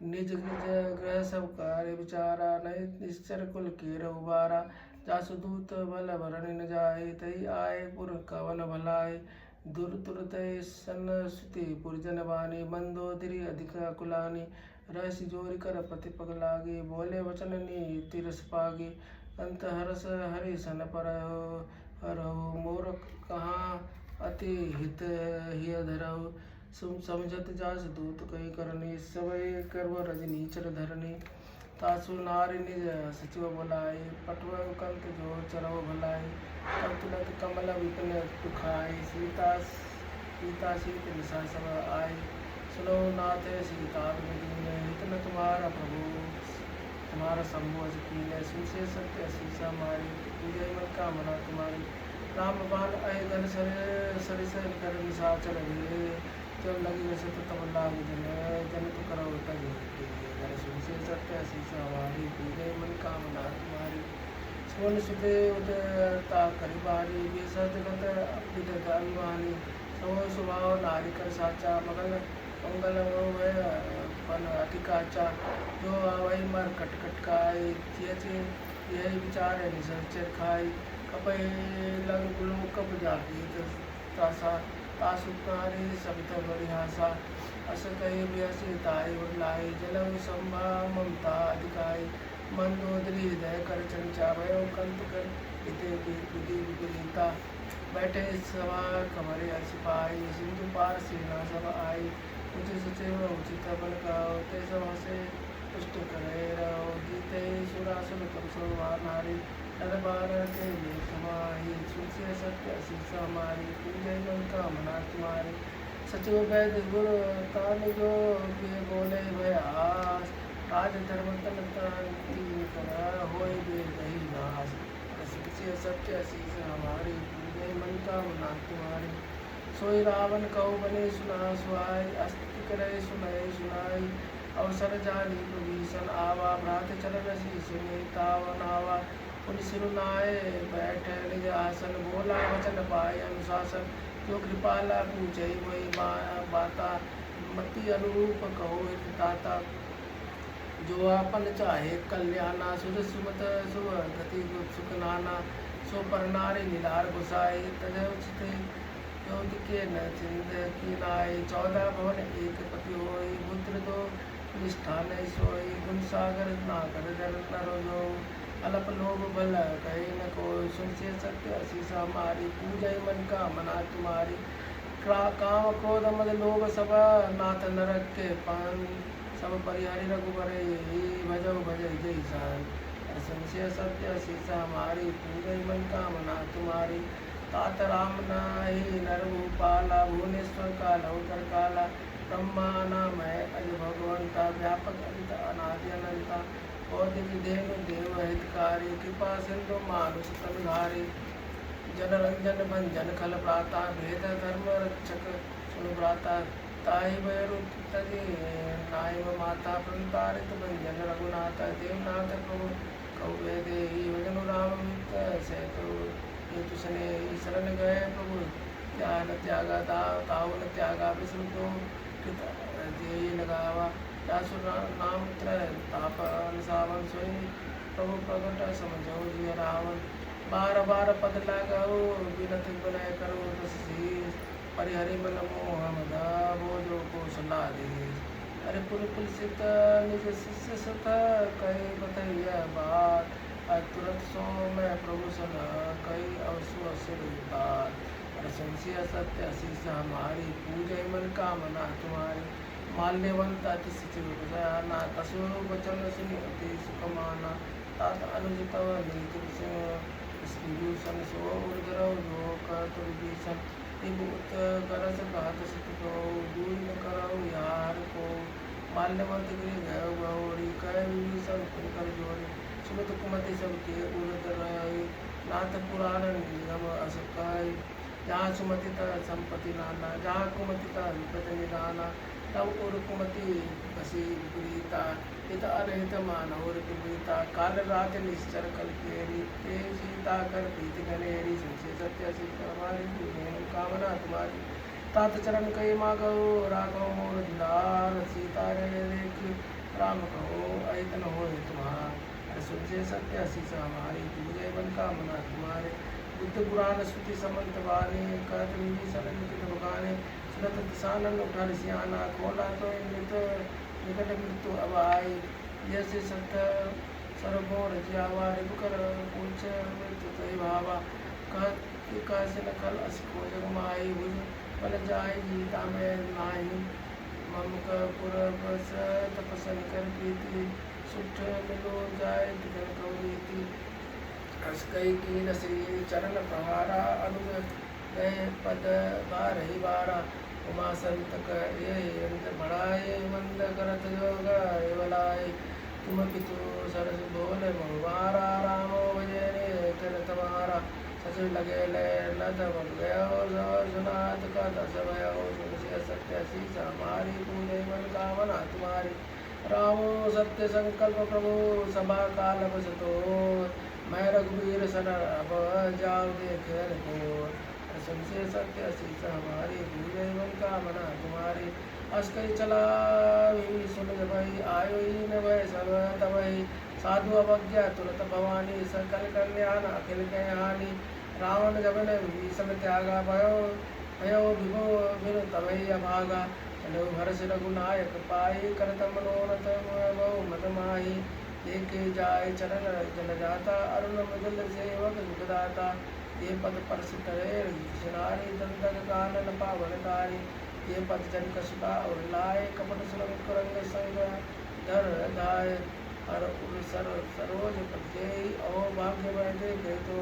निज निज ग्रह सब कार्य विचारा नहीं निश्चर कुल के रघुबारा। जासु दूत बल भरण न जाए तई आए पुर कवन भलाए। दूर तुरत सन सुति पुरजन बानी। मंदोदरी अधिक कुलानी रहसि जोरी कर पति पग लागे। बोले वचन नीति रस पागे। अंत हरस हरि सन परहु मोर कहाँ अति हित हिय धरहु। समझत जास दूत कही करनी सबय कर्म रजनी चर धरनी। तासु नारी निज सचिव बुलाए पटुआ कंत जो चरव भलाए। तब तुरंत कमल विपिन दुखाए सीता सीत निशा सब आए। सुनो नाथ सीता हित न तुम्हारा प्रभु तुम्हारा शंभु अस कीन्ह। सुनसे सत्य शीसा मारी पूजय मन कामना तुम्हारी। राम बाण अय धन सरिस कर निशाचर हुए। जब लगी वैसे तो तब लाग जन तो करो तज। सुनसे सत्य शीसा हमारी पूजय मन कामना तुम्हारी। सुन सुते उदता करि बारी बेसत गत विद धनवानी। सो स्वभाव नारी कर साचा मंगल पन अति काचा। जो आवई मर कट कट खाए यही विचार निशर खाई। कपय लग गुलो कप जागी तासा। तासु नारी सवित बरिहासा। अस कही ब्यासी ताई उड़लाई जलऊ संभा ममता अधिकाई। मंदोदरी हृदय कर चंचा भयो कंत कर हिते विधि विपरीता। बैठे सभा खबर सिपाही सिंधु पार सेना सब आई। उचित सचिव उचित बल गाओ ते सब हसे पुष्ट करे रहो। जीते सुरासुर कम सोवा नारी दरबार के लेख माही। सुनसे सत्य शीसा हमारी पूजय मन कामना तुम्हारी। सचिव वैद्य गुरु तान जो बोले भय आस। राज धर्म तन होय दही नाश। सुनसे सत्य शीसा हमारी पूजय मन कामना तुम्हारी। सोई रावण कहो बने सुना सुहाय। अस्ति करे सुनय सुनाई। अवसर जानी प्रभीषण आवा। भ्रात चरण सी सुने तावन आवा। पुनि सिरुनाए बैठ निज आसन। बोला वचन पाए अनुशासन। जो कृपाला पूछे वही बाता। मति अनुरूप कहो हित दाता। जो आपन चाहे कल्याणा। सुध सुमत सुभ गति सुख नाना। सो पर नारी लीलार घुसाई तजय उचित। ज्योति के न चिंत की नाई। 14 भवन एक पति होई। पुत्र दो निष्ठा नहीं सोई। गुण सागर नागर जल नरो जो। अलप लोभ बल कहे न कोई। सुनसे सत्य शीसा हमारी पूजय मन कामना तुम्हारी। काम क्रोध मद लोभ सब नाथ नरक के पान। सब परिहरि रघुबर भजो भजय जय सान। सुनसे सत्य शीसा हमारी पूजय मन कामना तुम्हारी। तात राम नाही नर भूपाला। भुवनेश्वर काला उतर काला। ब्रह्मा नाम है अज भगवंता। व्यापक अजित अनादि अनंता। कौतिक धेनु देव हितकारी। कृपा सिंधु मानुष तनधारी। जनरंजन भंजन खल प्राता। भेद धर्म रक्षक सुन भ्राता। ताहि भयरु तजि नाय माता। प्रंतारित भंजन रघुनाथ। देवनाथ प्रभु कौवे देहि। भजनु राम मित सेतु हेतु सने शरण गए प्रभु। त्यान त्यागा तावन त्यागा विष्णु तो कृत देहि लगावा। जासु नाम त्रय ताप सावन सोई। प्रभु प्रगट समझो जिय रावण। बार बार पद लगाओ बिनत विनय करो दस शीस। परिहरि मन मोह मदा बोधो को सलाह दे। अरे पुलसित निज शिष्य सत कही बतैया बात, आज तुरंत सो मैं प्रभु सन कही अवसु असुर बात। अरे संशय सत्य अशीष हमारी, पूजय मन कामना तुम्हारी। माल्यवंत अति सिचुना तसु वचन सुनि अति सुखमाना, तात अनुज तव नीति विभूषण सो उर्धरव लोक विभीषण। विभूत करस घात सुतो दूर न करऊ यार को, माल्यवंत गिरि गय गौरी कह विभीषण कर जोड़ी। सुमत कुमति सबके उर्धर नाथ पुराण निगम असकाय, जहाँ सुमति त संपत्ति नाना, जहाँ कुमति त विपद निदाना। तब उर कुमति बसी विपरीता, हित अरहित मानव विपरीता। काल रात निश्चर कल केरी, ते सीता कर प्रीति गनेरी। संशय सत्य सिद्ध हमारी, पूजन कामना तुम्हारी। तात चरण कई मागो राघव मोर दुलार, सीता रे देख राम कहो ऐतन होए तुम्हार। संशय सत्य आशीष हमारी, पूजय मन कामना तुम्हारे। बुद्ध पुराण श्रुति समंत वाणी, कहत विभीषण निकट बखाने। सुनत दिशानन उठर सियाना, खोला तो मृत निकट मृत्यु अब आई। जैसे सत्य सर्वोर जियावा, रिपुकर पूछ मृत्यु तय भावा। कहत नखल अस खोज माई, भुज बल जाय जीता में नाही। ममक पुर बस तपसन कर प्रीति, सुठ मिलो जाय दिगन कौरीति। हस कई की रसी चरण प्रहारा, अनुग गए पद बारही बारा। उमा संतक ये अंत बढ़ाए, मंद करत जोग बलाए। तुम पितु सरस बोल बहुवारा, रामो भजने कर तुम्हारा। सच लगे ले लद बन गयो, सुनात का दस भयो। सुनसे सत्य शीस हमारी, पूजय मन कामना तुम्हारी। रामो सत्य संकल्प प्रभु, सभा काल बसतो। मैं रघुवीर सन अब जाओ देख को। संशय सत्य शीस हमारी, पूजय मन कामना तुम्हारी। अस्करी चला सुन भई, आयो ही न भय सब तबहि। साधु अवज्ञा तुरत भवानी, सकल कल्याण अखिल के हानि। रावण जबन विभीषण त्यागा, भयो विभो बिनु तबहि अभागा। चलो हर्ष रघुनायक पाई, करत मनोरथ बहु मद माही। देखे जाय चरण जल जाता, अरुण मृदुल सेवक सुखदाता। ये पद परस तरे नारी, दंतक कानन पावनकारी। ये पद जन कसुका और लाए, कपट सुरंग कुरंग संग धर धाय। हर उर सरोज प्रत्यय, ओ भाग्य में देखे तो।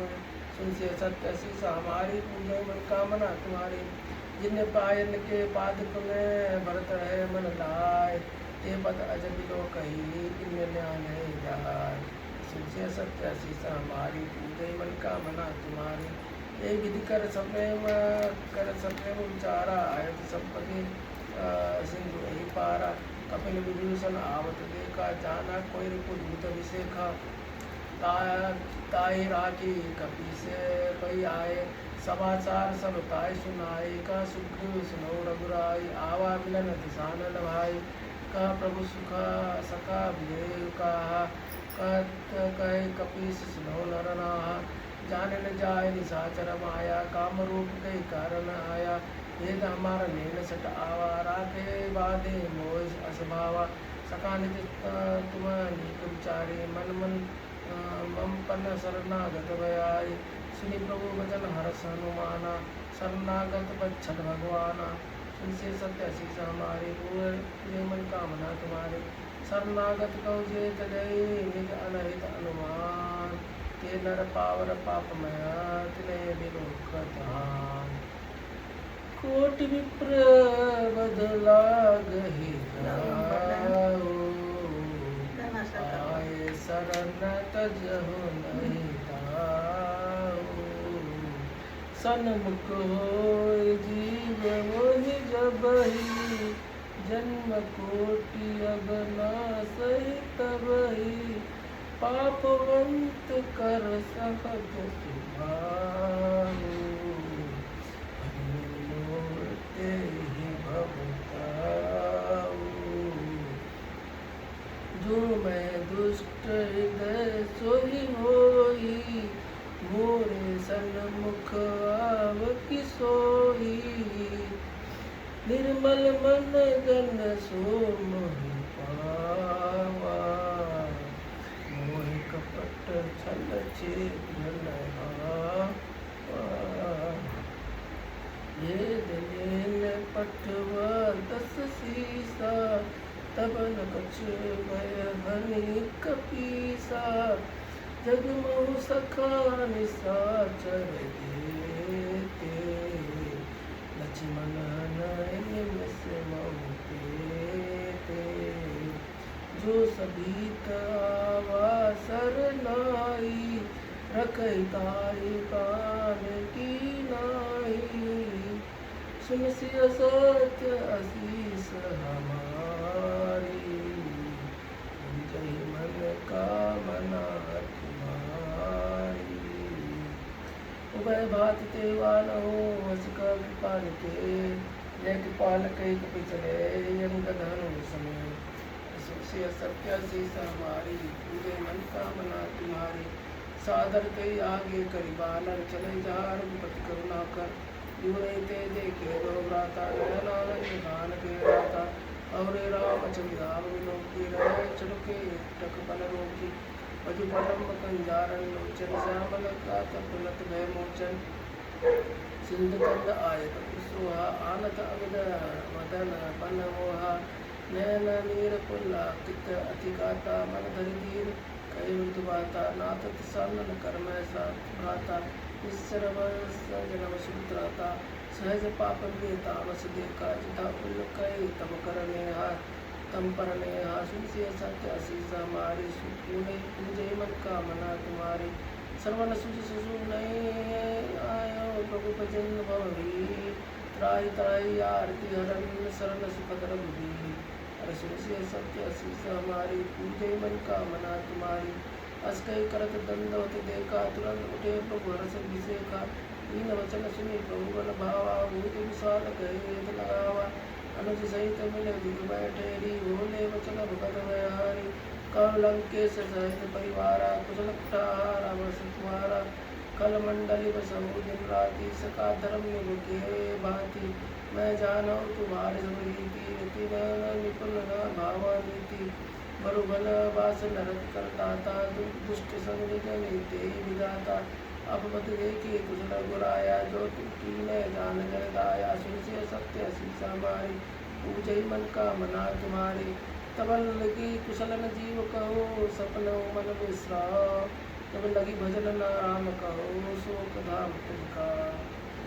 सुनसे सत्य शीस हमारी, पूजय मन कामना तुम्हारी। जिन पायन के पादक में भरत है मन लाय, ते पद अजब लो कही इनमें न्याय नहीं जाय। सुनसे सत्य शीस हमारी, पूजय मन कामना तुम्हारी। ये विधि कर सप्रेम विचारा, आयत संपत्ति सिंधु ही पारा। कपिल विभूषण आवत देखा, जाना कोई रिपुत अभिषेखा। ताई राखी कपि से पई आए, समाचार सब ताय सुनाई। का सुग्रीव सुनो रघुराई, आवा मिलन दिशानन भाई। का प्रभु सुखा सका विजय कहा, कहे कपीस सुनो नर नाहा। जान न जाय निशाचर माया, काम रूप कई कारण आया। वेद हमारा नैन सट आवा, राखे बाधे मोह असभावा। सका निज तुम नीक विचारी, मन मन मम पन शरणागत भयाई। सुनि प्रभु वचन हरस हनुमाना, शरणागत बच्छद भगवाना। सुनसे सत्य शीस हमारी, पूरे मन कामना तुम्हारी। शरणागत कहो जेत जय, निज अनहित अनुमान। ते नर पावर पापमय, तिनय विलोक धाम। कोटि विप्र बदला गहि जाओ, आए शरण तजहु नहीं ताओ। सन्मुख होय जीव मोहि जबहि, जन्म कोटि अब नासहि तबहि। पापवंत कर सहज सुभाऊ, ते ही भवताऊ। जो मैं दुष्ट हृदय सोहि होई, मोरे सन्मुख आवकी सोई। निर्मल मन जन सो मोहि पावा, मोहि कपट छल छेद न हावा। ये दिलेन पठवा 10 सीसा, तब न कछ भय हनि कपीसा। जग मोह सखा निसाचर देते, लक्ष्मण नयन मिस मऊ पेते। जो सभी आवा सरनाई, रखई ताई कान की नाई। सुन सिय सत्य असीस हमारी, जय मन कामना तुम्हारी। उभय भात तेवान हो हसिका कृपाल के, जय कृपाल कई कपि चले यम गधन समय। सुन सत्य असीस हमारी, पूजे मन कामना तुम्हारी। सादर कई आगे करी बानर, चले जार पति करुणा कर। यूरे ते देखे रो भ्राता, नयनानंद निधान के राता। और राम चंद्राम विलोकी, रहे चुके टक बन रोकी। पजु पलम कंजारन लोचन, श्यामल कात पुलत भय मोचन। सिंधु कंद आयत कुसुहा, आनत अविद मदन बन मोहा। नयन नीर पुल्ला कित अतिकाता, मन धरि धीर कई मृत्यु बाता। नाथ सन्न कर्म साथ भ्राता, निश्चर जन्म सुत्राता। सहज पाप में तामस देखा, जिता पुण्य कई तम करने हाथ तम पर नेहा। सुनसी सत्य असीस हमारी, पूजे मन कामना तुम्हारी। सर्वन सुज सुसु नहीं आयो, प्रभु भजन भवी। त्राहि त्राहि आरती हरन, शरण सुखद रघुबीर। अरे सुनसी सत्य असीस हमारी, पूजे मन कामना तुम्हारी। अस कई करत दंडवत देखा, तुरंत उठे प्रभु हरष विषेखा। दीन वचन सुनि प्रभु बल भावा, भूत विशाल कहि वेद लगावा। अनुज सहित मिले दिग बैठे, री भोले वचन भगत व्यहारी। कव लंकेश सहित परिवारा, कुशल कुठार रावण तुम्हारा। कल मंडली बसहु दिन राति, सका धर्म युग के भांति। मैं जानो तुम्हारे सब रीति, रति न निपुण न भावा नीति। बरु बल बास नरक कर दाता, दुष्ट संग जनि ते विधाता। अपमत देखी कुशल गुराया, जो कीने जान जन दाया। सुनसी सत्य असीस हमारी, पूजई मन कामना तुम्हारी। तब लगी कुशल न जीव कहो, सपन मन विश्राम। तब लगी भजन न राम कहो, शोक धाम तिनका।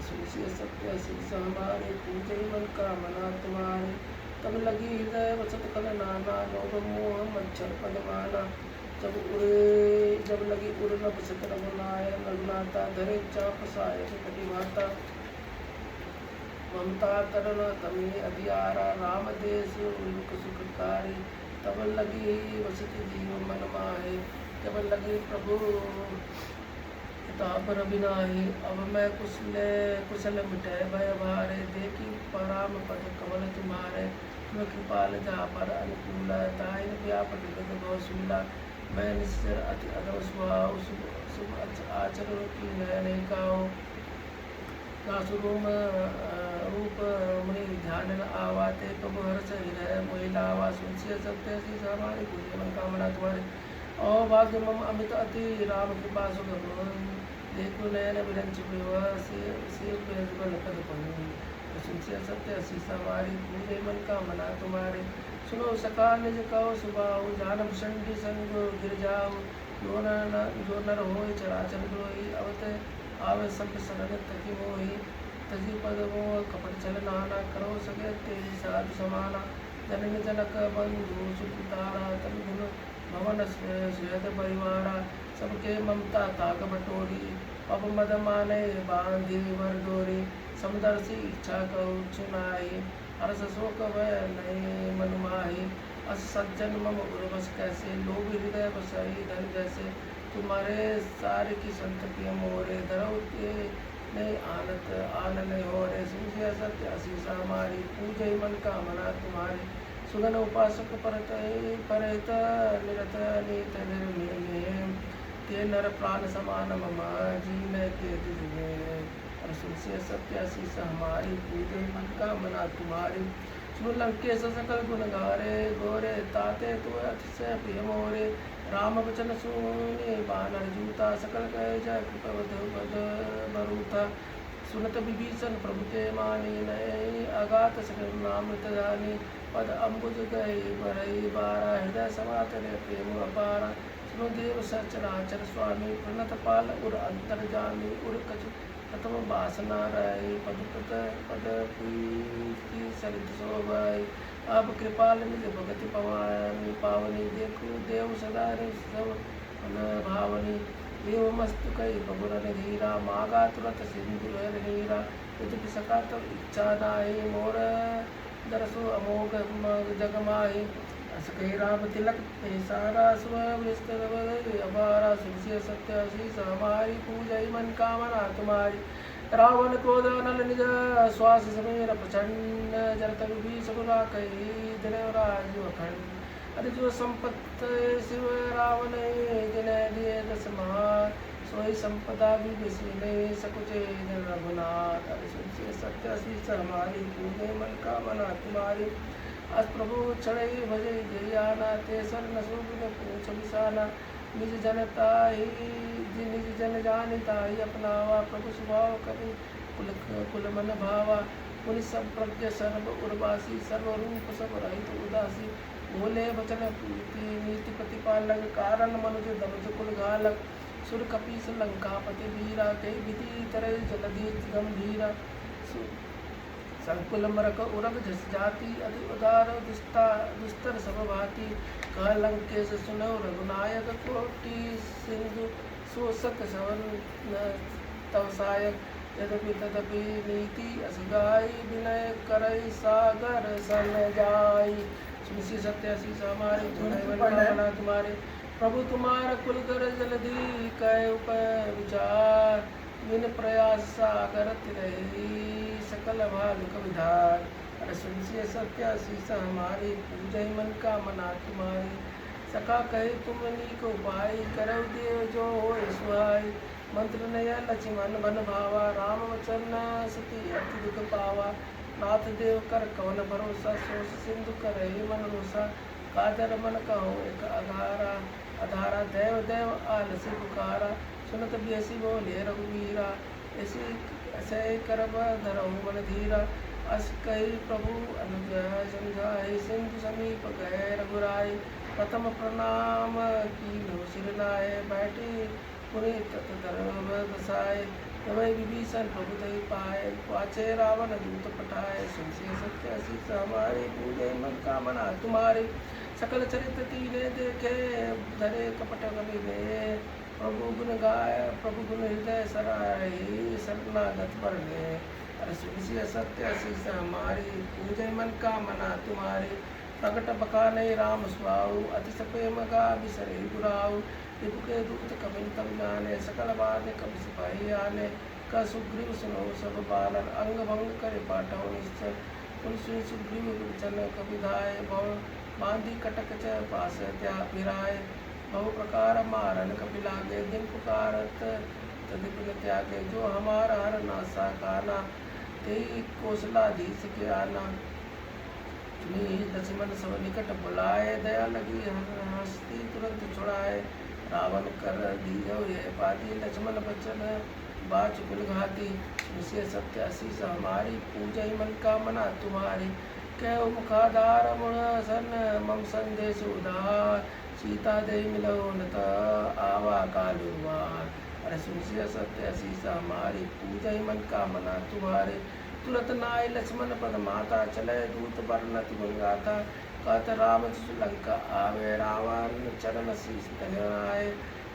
सुनसी सत्य असीस हमारी, पूजई मन कामना तुम्हारी। तब लगी हृदय वसत कल नाना, लोभ मोह मच्छर पद माना। जब लगी उड़ न बसत रघुनाय, रघुनाथा धरे चाप साय कटि भाता। ममता तरन तमी अधियारा, राम देश उल्क सुखकारी। तब लगी वसत जीव मन माहे, जब लगी प्रभु ताप रविनाही। अब मैं कुशल मिटे भय भारे, देखी पराम पद कमल तुम्हारे। मैं कृपाल जहाँ पर अनुकूला, ताहिन व्यापक जगत गौशूला। मैं निश्चर अति अधम स्वभाव, शुभ आचरण की नय नहीं काओ। कासुरूम रूप मुनि ध्यान आवाते, प्रभु हर्ष हृदय मोहि लावा। सुनसी सत्य असीस हमारी, पूजे मन कामना तुम्हारी। और भाग्य मम अमित अति, राम कृपा सुख देखो नयन विरंच शिव बल पद पनु। सुनसी सत्य असीस हमारी, पूजे मन कामना तुम्हारी। सुनो सका निज कहो सुबाहु, जानब षंडी संग गिर जाओ। जो नर होय चराचर द्रोही, अवत आवे सब शरण तकी मोही। तजी पद मोह कपट चल नाना, करो सके तेरी साधु समाना। जनन जनक बंधु सुतारा, तन धुन भवन श्वेत परिवारा। सबके ममता ताक बटोरी, अब मद माने बांधी वर डोरी। समदर्शी इच्छा कहु चुनाई, हर्ष शोक भय नहीं मन माही। अस सज्जन मम उर्वश कैसे, लोभ हृदय बसई धन जैसे। तुम्हारे सारे की संतति मोरे, धरौते नहीं आनत आनन हो रे। सुनसी सत्य असीस हमारी, पूजई मन कामना तुम्हारी। सुगन उपासक परत निरत नीत निर्मिय, ते नर प्राण समान मम जीन के दिज में। अरे सुन से सत्य आशीष हमारी पूजे मन कामना तुम्हारी। सुन लंकेश सकल गुण गारे गोरे ताते तु अतिशय प्रिय मोरे। राम वचन सुने बानर जूता सकल कह जय कृपद बरूथा। सुनत विभीषण प्रभु के मानी नये अगात सकल नामृत जानी। पद अम्बुज गए बरई बारा हृदय समातन प्रेम अपारा। सुनो देव सचराचर स्वामी प्रणत पाल उर अंतर जामी उर कछ प्रथम वासना रही पद की सरित शोभाई। अब कृपाल निज भगति पवानी पावनी देखो देव सदा सब भावनी। देव मस्तु कई प्रभुरन धीरा मागा तुरत सिंधु नीरा। यदि सका तो इच्छा नाहि मोर दरसो अमोघ जगमाहि। अस कही राम तिलक सारा स्व विस्तर अपारा। सुनसी सत्य आशीष हमारी पूजय मन कामना तुम्हारी। रावण क्रोध नल निज श्वास समेर प्रचंड जरत विभीषण कही धनराज अखंड। अरे जो संपत्त शिव रावण जिन्हें दिए दस महान। सोई संपदा भी बेसी नहीं सकुचे रघुनाथ। अरे सुनसी सत्य आशीष हमारी पूजय मन कामना तुम्हारी। अस प्रभु चढ़ई भजई जयाना ते शरण सुख में पूछ बिसाना। निज जनता ही निज जन जानिता ही अपनावा। प्रभु स्वभाव कभी कुल मन भावा। पुनि सब प्रज्ञ सर्व उर्वासी सर्व रूप सब रहित उदासी। बोले वचन प्रीति नीति प्रतिपालक कारण मनुज धनुज कुल घालक। सुर कपीस लंकापति वीरा कई विधि तरह जलधि गंभीरा। संकुल मरक उरग जस जाति अति उदार दुस्तर सब भांति। कह लंकेश सुनो रघुनायक कोटि सिंधु शोषक सवन तवसायक। यद्यपि तदपि नीति असगाई विनय करई सागर सन जाई। सुनसी सत्य आशीष हमारी पूजय मन कामना तुम्हारे। प्रभु तुम्हारा कुल कर जलधि कै उपय विचार। बिन प्रयास सागर रही सकल भालुक विधान। अरे सुनसी सत्य आशीष हमारी पूजय मन कामना तुम्हारी। सखा कहे तुम नीक उपाय करव देव जो हो सुहाय। मंत्र नय लक्ष्मण बन भावा राम वचन सती अति दुख पावा। नाथ देव कर कवन भरोसा सोस सिंधु करे मन रोसा। कादर मन कहो एक अघारा अधारा देव देव आलसी पुकारा। सुनत बेसी बोले रघुवीरा ऐसी ऐसे करब धरऊ मन धीरा। अस कही प्रभु अनुग्रह समझाए सिंधु समीप गए रघुराय। प्रथम प्रणाम की सिर नाय बैठी पुनि तत्धर्म दसाए। तवै विभीषण प्रभु दय पाए पाचे रावण दूत पठाए। सुनसी सत्य आशीष हमारी पूजय मन कामना तुम्हारी। सकल चरित्र तीने देखे धरे कपट कवि में। प्रभु गुण गाय प्रभु गुण हृदय सराय शरणागत बरने। अरे सुनसी सत्य आशीष हमारी पूजय मन कामना तुम्हारी। प्रकट बखाने राम सुहाऊ अति सप्रेम गा बिसरे गुराऊ। रिपुके दूत कबिन तब जाने सकल बाध कवि सिपाही आने। का सुग्रीव सुनो सब बालन अंग भंग करे पाठव निश्चय। कुल सुन सुग्रीव वचन कवि धाय भव बांधी कटक च पास त्या फिराए। बहु प्रकार मारन कपि लागे दिन पुकारत तदिपुन त्यागे। जो हमारा हर नासा काना तेई कौशलाधीश के आना। तुम्ही लक्ष्मण सब निकट बुलाए दया लगी हस्ती तुरंत छुड़ाए। रावण कर दीजो ये पाती लक्ष्मण बचन बाच कुल घाती। सुनसी सत्य आशीष हमारी पूजय मन कामना तुम्हारी। कह मुखाधार मुण सन मम संदेश उदार। सीता दे मिलो नत आवा कालुवार। अरे सुनसी सत्य आशीष हमारी पूजय मन कामना तुम्हारे। तुरत नाय लक्ष्मण पद माता चले दूत वर्णत गुण गाथा। कहत राम लंका आवे रावण चरण शीस तनाए।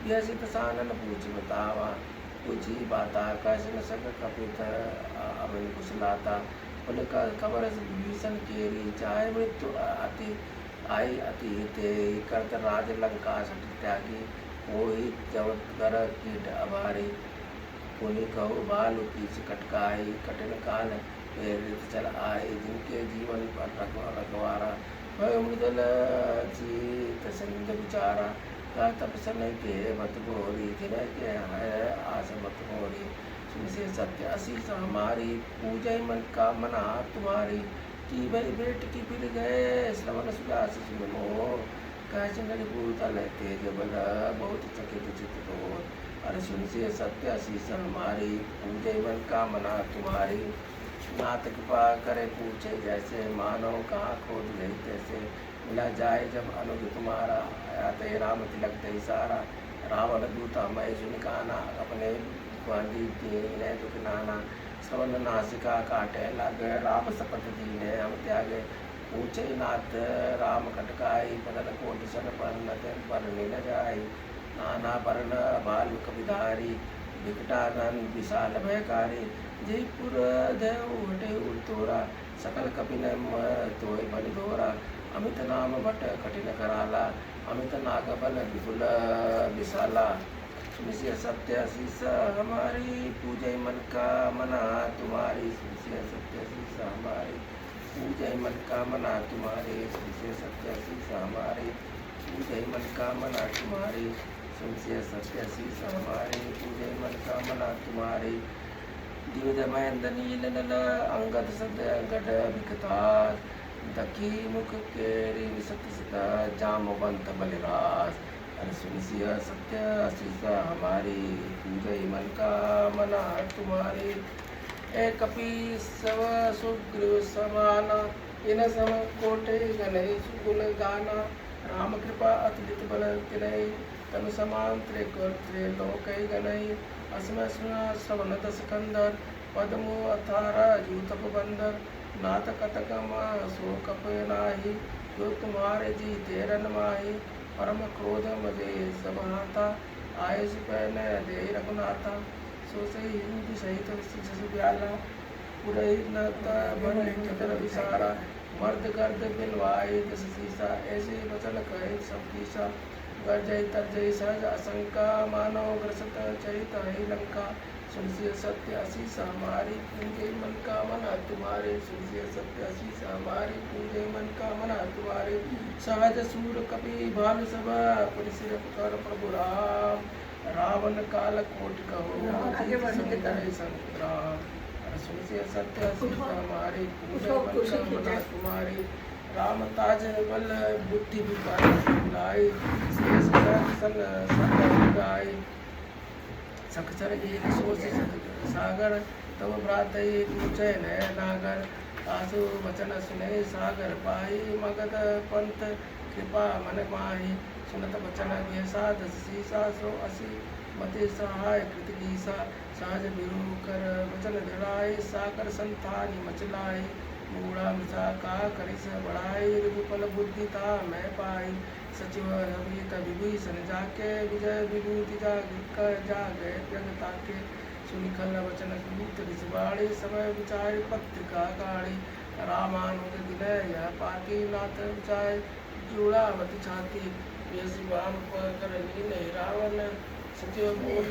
यह सित सानन पूछ बतावा पूछी बाता कैसन सक कपित अवन कुशलाता। उनका खबर भीषण केरी चाहे मृत्यु अति आई अति ते करत राज लंका सट त्यागी। कोई जवत कर कीट अभारी पुनि कहु बालु कीच कटकाई। कठिन काल प्रेरित चल आए जिनके जीवन पर रखवारा। भय मृदल चीत संग विचारा। का तप समय के मत मोरी जिन्हें के है आस मत मोरी। सुन से सत्य असीस हमारी, पूजय मन कामना तुम्हारी। की भई भेंट की फिर गए, श्रवण सुजास सुन मोह, कैसे नरिभूतल तेज बल, बहुत चकित चित बोध। अरे सुन से सत्य असीस हमारी, पूजय मन कामना तुम्हारी। नाथ कृपा करे पूछे जैसे, मानो कहाँ खोज गई तैसे। मिला जाए जब अनुज तुम्हारा, आते राम तिलक दई सारा। रावण दूता मैं सुन काना, अपने ने दुख नाना। श्रवण नासिका काटे लग, राम शपथ दीने हम त्यागे। पूछे नाथ राम कटकाई, बदन कोट सन पर पर न जाई। नाना वर्ण बाल कविधारी, विकटानन विशाल भयकारी। जयपुर देव हटे उड़तोरा, सकल कपिन तोय बलि धोरा। अमित नाम भट कठिन कराला, अमित नाग बल विपुल विशाला। सुनिए सत्य शीस हमारी, पूजय मन का मना तुम्हारी। सुनिए सत्य शीस हमारी, पूजय मन का मना तुम्हारी। सुनिए सत्य शीस हमारी, पूजय मन का मना तुम्हारी। सुनिए सत्य शीस हमारी, पूजय मन का मना तुम्हारी। दिव्य महेंद्र नील नल, अंगद सद गढ़ विकतास। दखी मुख केरी विसत सत, जामवंत बलिरास। अरे सुनिए सत्य शीस हमारी, पूजय मन का मना तुम्हारी। एक कपि सव सुग्रीव समाना, इन सम कोटे गणय सुगुण गाना। राम कृपा अतुलित बल तिनय, तनु समान त्रिलोकै गणय। असमय सुना श्रवण दस कंदर, पद्मो अथारा जूतप बंदर। नाथ कतकम सो कप नाही, जो तुम्हारे जी तेरन माही। परम क्रोध मजे सब हाथा, आयुष पैन दे रघुनाथा। सो सही हिंदू सहित शिष ब्याला, पुरई नत बन चतर विसारा। मर्द गर्द बिलवाई दस सीसा, ऐसे वचन कहे सब कीसा। गर्जय तर्जय सहज असंका, मानव ग्रसत चरित है लंका। सुनसिय सत्य असीस हमारी, पूजय मन का मना तुम्हारे। सुनसिय सत्य असीस हमारी, पूजय मन का मना तुम्हारे। सहज सूर कपि भालु सब, पुरसिर कर प्रभु राम। रावण काल कोट कहो, समुद्र संग्राम। सुनसिय सत्य असीस हमारी, पूजय मन का मना तुम्हारी। राम ताज बल बुद्धि लाई, शेष सन गाय। सखचर एक सोच सागर, तब भ्रात पूछे नय नागर। आसु वचन सुने सागर पाई, मगध पंथ कृपा मन माही। सुनत वचन व्यसा दस सीसा, सो असी मते सहाय कृत लीसा। सहज बिरु कर वचन धराई, साकर संतानी मचलाई। मूढ़ा मिसा का करिस बढ़ाई, रघुपल बुद्धि था मैं पाई। सचिव हबीत विभीषण जाके, विजय विभूति जागे जगता के। सुनिखल वचन सूत रिसवाड़ी, समय विचार पत्रिका गाड़ी। रामानुज दिनय यह पाती, नाथ विचार जोड़ावती छाती। यश राम कर लीने रावण, सचिव बोल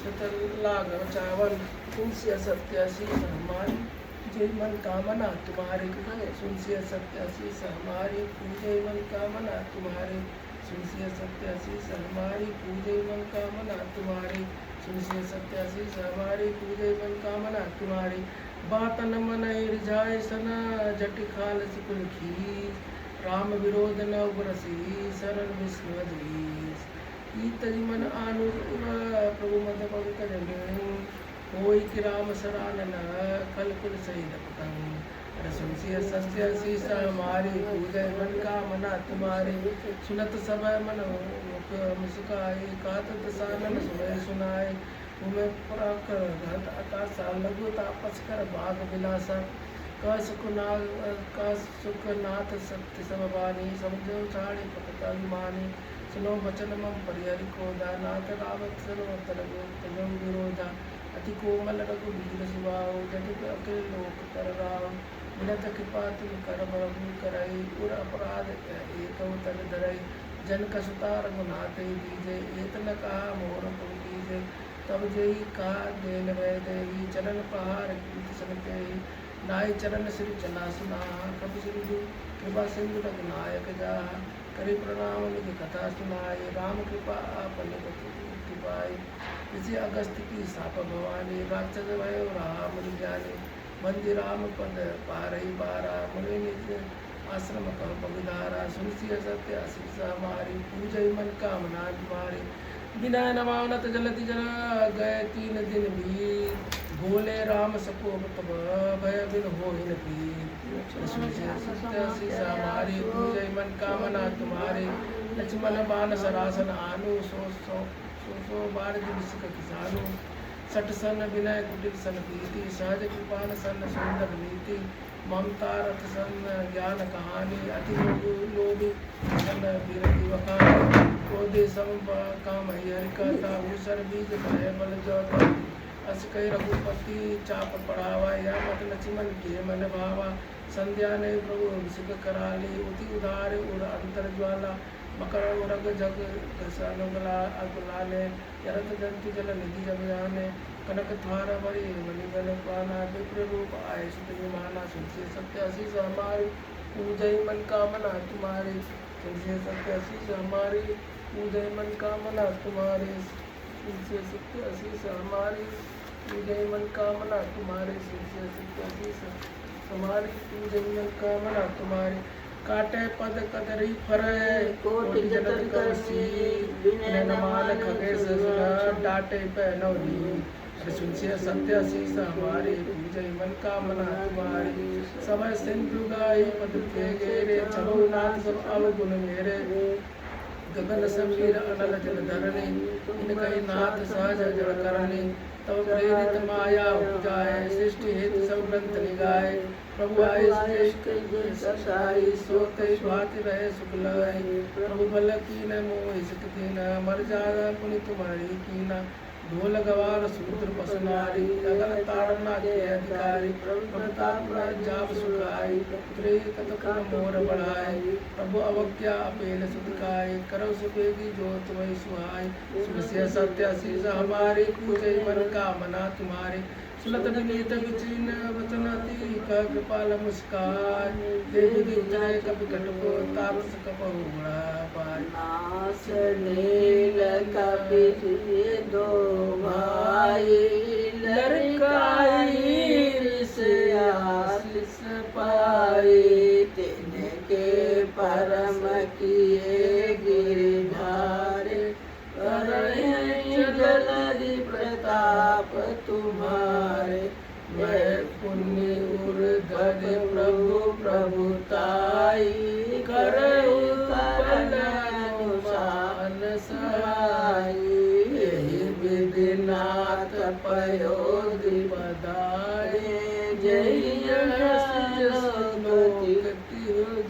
सतल लाघव चावन। तुलसी सत्य शीस हमारी, पूजय मन कामना तुम्हारी। सुनसिय सत्य शीस हमारी, पूजय मन कामना तुम्हारी। सुनसिय सत्य शीस हमारी, पूजय मन कामना तुम्हारी। सुनसिय सत्य शीस हमारी, पूजय मन कामना तुम्हारी। बातन मन रिझाए सना, जटि खाल सिकुल खीस। राम विरोध न उबरसी, शरण विष्णु अधीस। ईतज मन आनुर प्रभु मद पंकज में, होई कि राम सरानन, कल कुल सहित पतंग। सुनसिय सत्य शीस हमारी, पूजय मन का मना तुम्हारी। सुनत सब मन मुख मुस्काई, कात दसानन सुनय सुनाय। तुम्हें पराकर घट आकाशा, लघु तापस कर भाग विलासा। का सुखनाथ सत्य सब बानी, समझो छाड़ी पकत अभिमानी। सुनो वचन मम परिहरि क्रोधा, नाथ रावत सर्वतर विरोधा। अति कोमल रघुवीर सुभाव, जटिल अखिल लोक कर राव। विनत कृपा तुम कर प्रभु करई, उर अपराध एक तर धरई। जन कसुता रघुनाथ दीजे, एतन कहा मोर तुम कीजे। तब जई का देन वै देवी, चलन पहाड़ कीर्ति सन कही। नाय चरण श्री चना सुना कपि सिंधु कृपा सिंधु रघुनायक जा करि प्रणाम निज कथा सुनाए राम कृपा आपन मुक्ति पाए इसी अगस्त की साप भवानी राक्षस भयो राम जाने मंदिर राम पद पारई बारा मुनि निज आश्रम कह पगधारा सुनसी सत्य आशीष हमारी पूजय मन कामना तुम्हारी बिना नमानत जलति जन गए 3 दिन भी भोले राम सको तब भय बिन हो न पी सत्य हमारी पूजय मन कामना तुम्हारे लक्ष्मण बाण सरासन आनु सो बार विषक किसानु सठ सन विनय कुटिल सन प्रीति सहज कृपान सन सुंदर नीति ममता रथ सन ज्ञान कहानी अति लोभी सन वीरति वखानी क्रोधे सम काम हरि कहता भूषण बीज भय बल जोता अस कई रघुपति चाप पढ़ावा या मत लक्ष्मण के मन भावा संध्या ने प्रभु अभिषेक कराली उति उदार उर अंतर ज्वाला मकर उरग जग घसानुगला अगुलाले यरत जंतु जल निधि जग जाने कनक द्वार मणि मणिबल प्राणा विप्र रूप आय सुत विमाना सुनसे सत्य आशीष हमारी पूजय मन कामना तुम्हारी सुनसे सत्य आशीष हमारी पूजय मन कामना तुम्हारे सुनसे सत्य आशीष हमारी पूजय मन कामना तुम्हारे सुनसे सत्य आशीष हमारी पूजय मन कामना तुम्हारी काटे पद कदरी फरे कोटि जगत करसी बिन मान खगे ससुरा डाटे पे नवरी सुनसे सत्य शीस हमारी पूजय मन कामना तुम्हारी समय सिंधु गाई पद के गेरे चलो नाथ सब अवगुण मेरे गगन समीर अनल जल धरणी इन कही नाथ सहज जल करणी तब प्रेरित माया उपजाए सृष्टि हेतु सब ग्रंथ निगाए प्रभु आये ससाई सोते भाति रहे सुखलाय प्रभु बल की न मोह सकती न मर जागा पुनि तुम्हारी की न ढोल गवार सूत्र पसनारी अगल ताड़ना के अधिकारी प्रभु तात्मा जाप सुखाई कत मोर बढ़ाए प्रभु अवज्ञा अपेल सुखाए करव सुपेगी जो तुम्हें सुहाय सुनसे सत्य शीस हमारी पूजय मन कामना तुम्हारी सुलत विनीत विचीन वचन अति कृपाल मुस्काय देवी विजय कपि कटको तारस कपहुड़ा पाय नास नील कपि दो भाई लड़काई से आशीष पाई तिनके परम किए गिरधारे जलधि प्रताप तुम्हारे मैं पुण्य उर धरि प्रभु प्रभुताई करहु अनुमान सहाई विधिनाथ पयोधि बधाए जय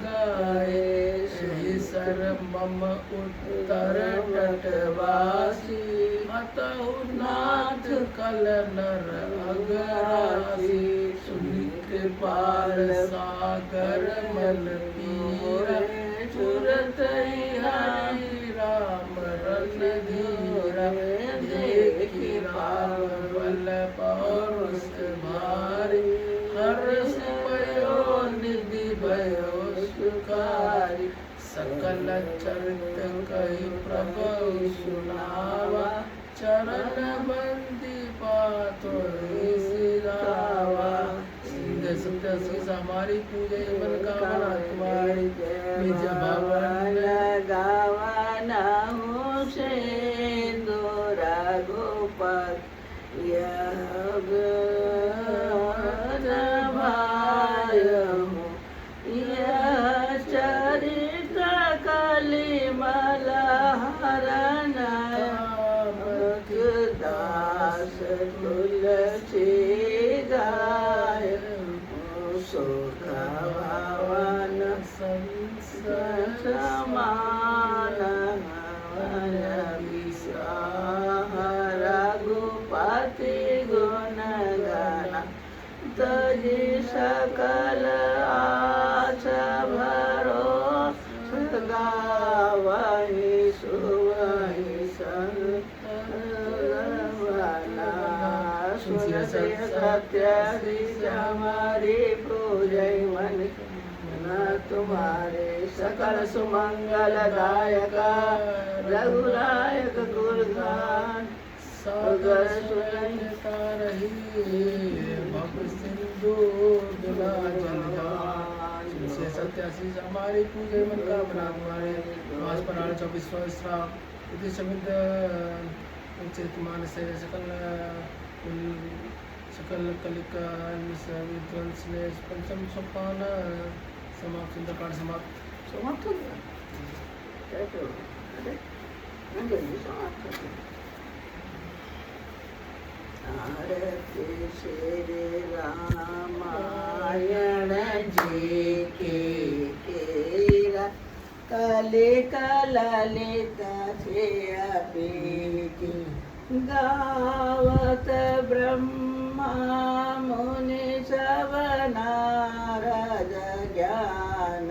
गाए श्री सर मम उत्तर तटवासी अतहु नाथ कल नर अगरासी सुनि कृपाल सागर मल पीरा तुरत हरि राम रणधीरा देखि राम बल पौरुष भारी हर्ष पयो निधि भयो सुखारी सकल चरित कही प्रभु सुनावा चरण बंदी पातो सिरावा सिंधे सत्य शीस हमारी पूजय मन कामना तुम्हारी निज भवन गावन हो से दोरा गोपाल यह भाय हो यह चरित कलिमल हरण दास तुलसी गाय सुखवान समान रघुपति गुण गाना तजी सकल आस भरोस गावहि सुवहि संत सत्य शीश हमारी पूजय मन तुम्हारे सकल सुमंगलदायक रघुनायक गुणगान सागर सुनता रही भव सिंधु बिना जलदान से सत्य शीश हमारी पूजय मन कामना हमारे मास प्राण 24 सहस्रा इति शब्द उचित मान से सकल कलिका विध्वंस ने पंचम सोपान समाप्त सुंदरकांड समाप्त हो गया। क्या करो? अरे मैं जल्दी समाप्त कर दूँ। आरती श्री रामायण जी की कलिका ललिता से अभी गावत ब्रह्मा मुनि सब नारद ज्ञान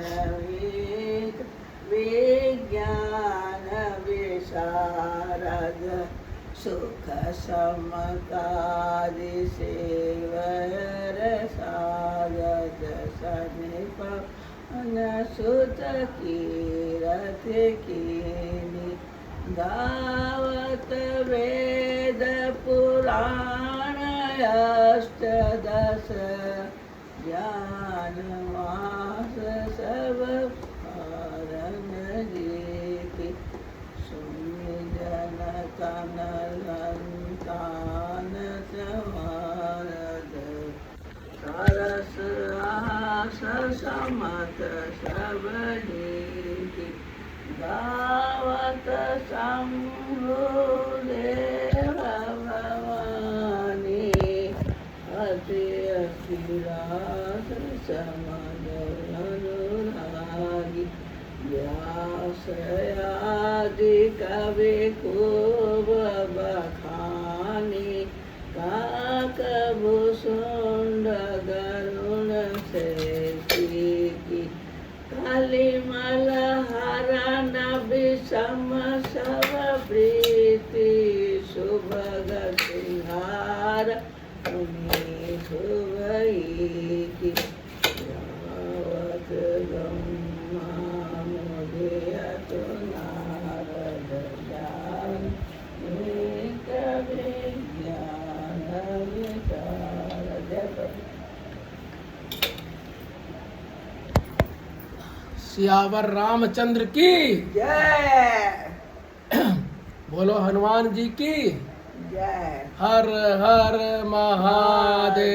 विज्ञान विशारद सुख समकादि सेवर सागत सनिप सुत कीरत कीनी गावत वेद पुराण अष्टदश ज्ञान मास सब पारन जीति सुनि जन तन लंतान समारद सरस आस समत सब जीति गावत शंभु देव भवानी अति अखिलास समद अनुरागी व्यास आदि कवि खूब बखानी काकभु सुंड गरुण से की कलिमल हरण विषम सब प्रीति सुभग सिंहार उन्हीं शुभई की गावत ब्रह्मा मुदियत नारद ज्ञान एक विज्ञान विशारद। सियावर रामचंद्र की जय। बोलो हनुमान जी की जय। हर हर महादेव।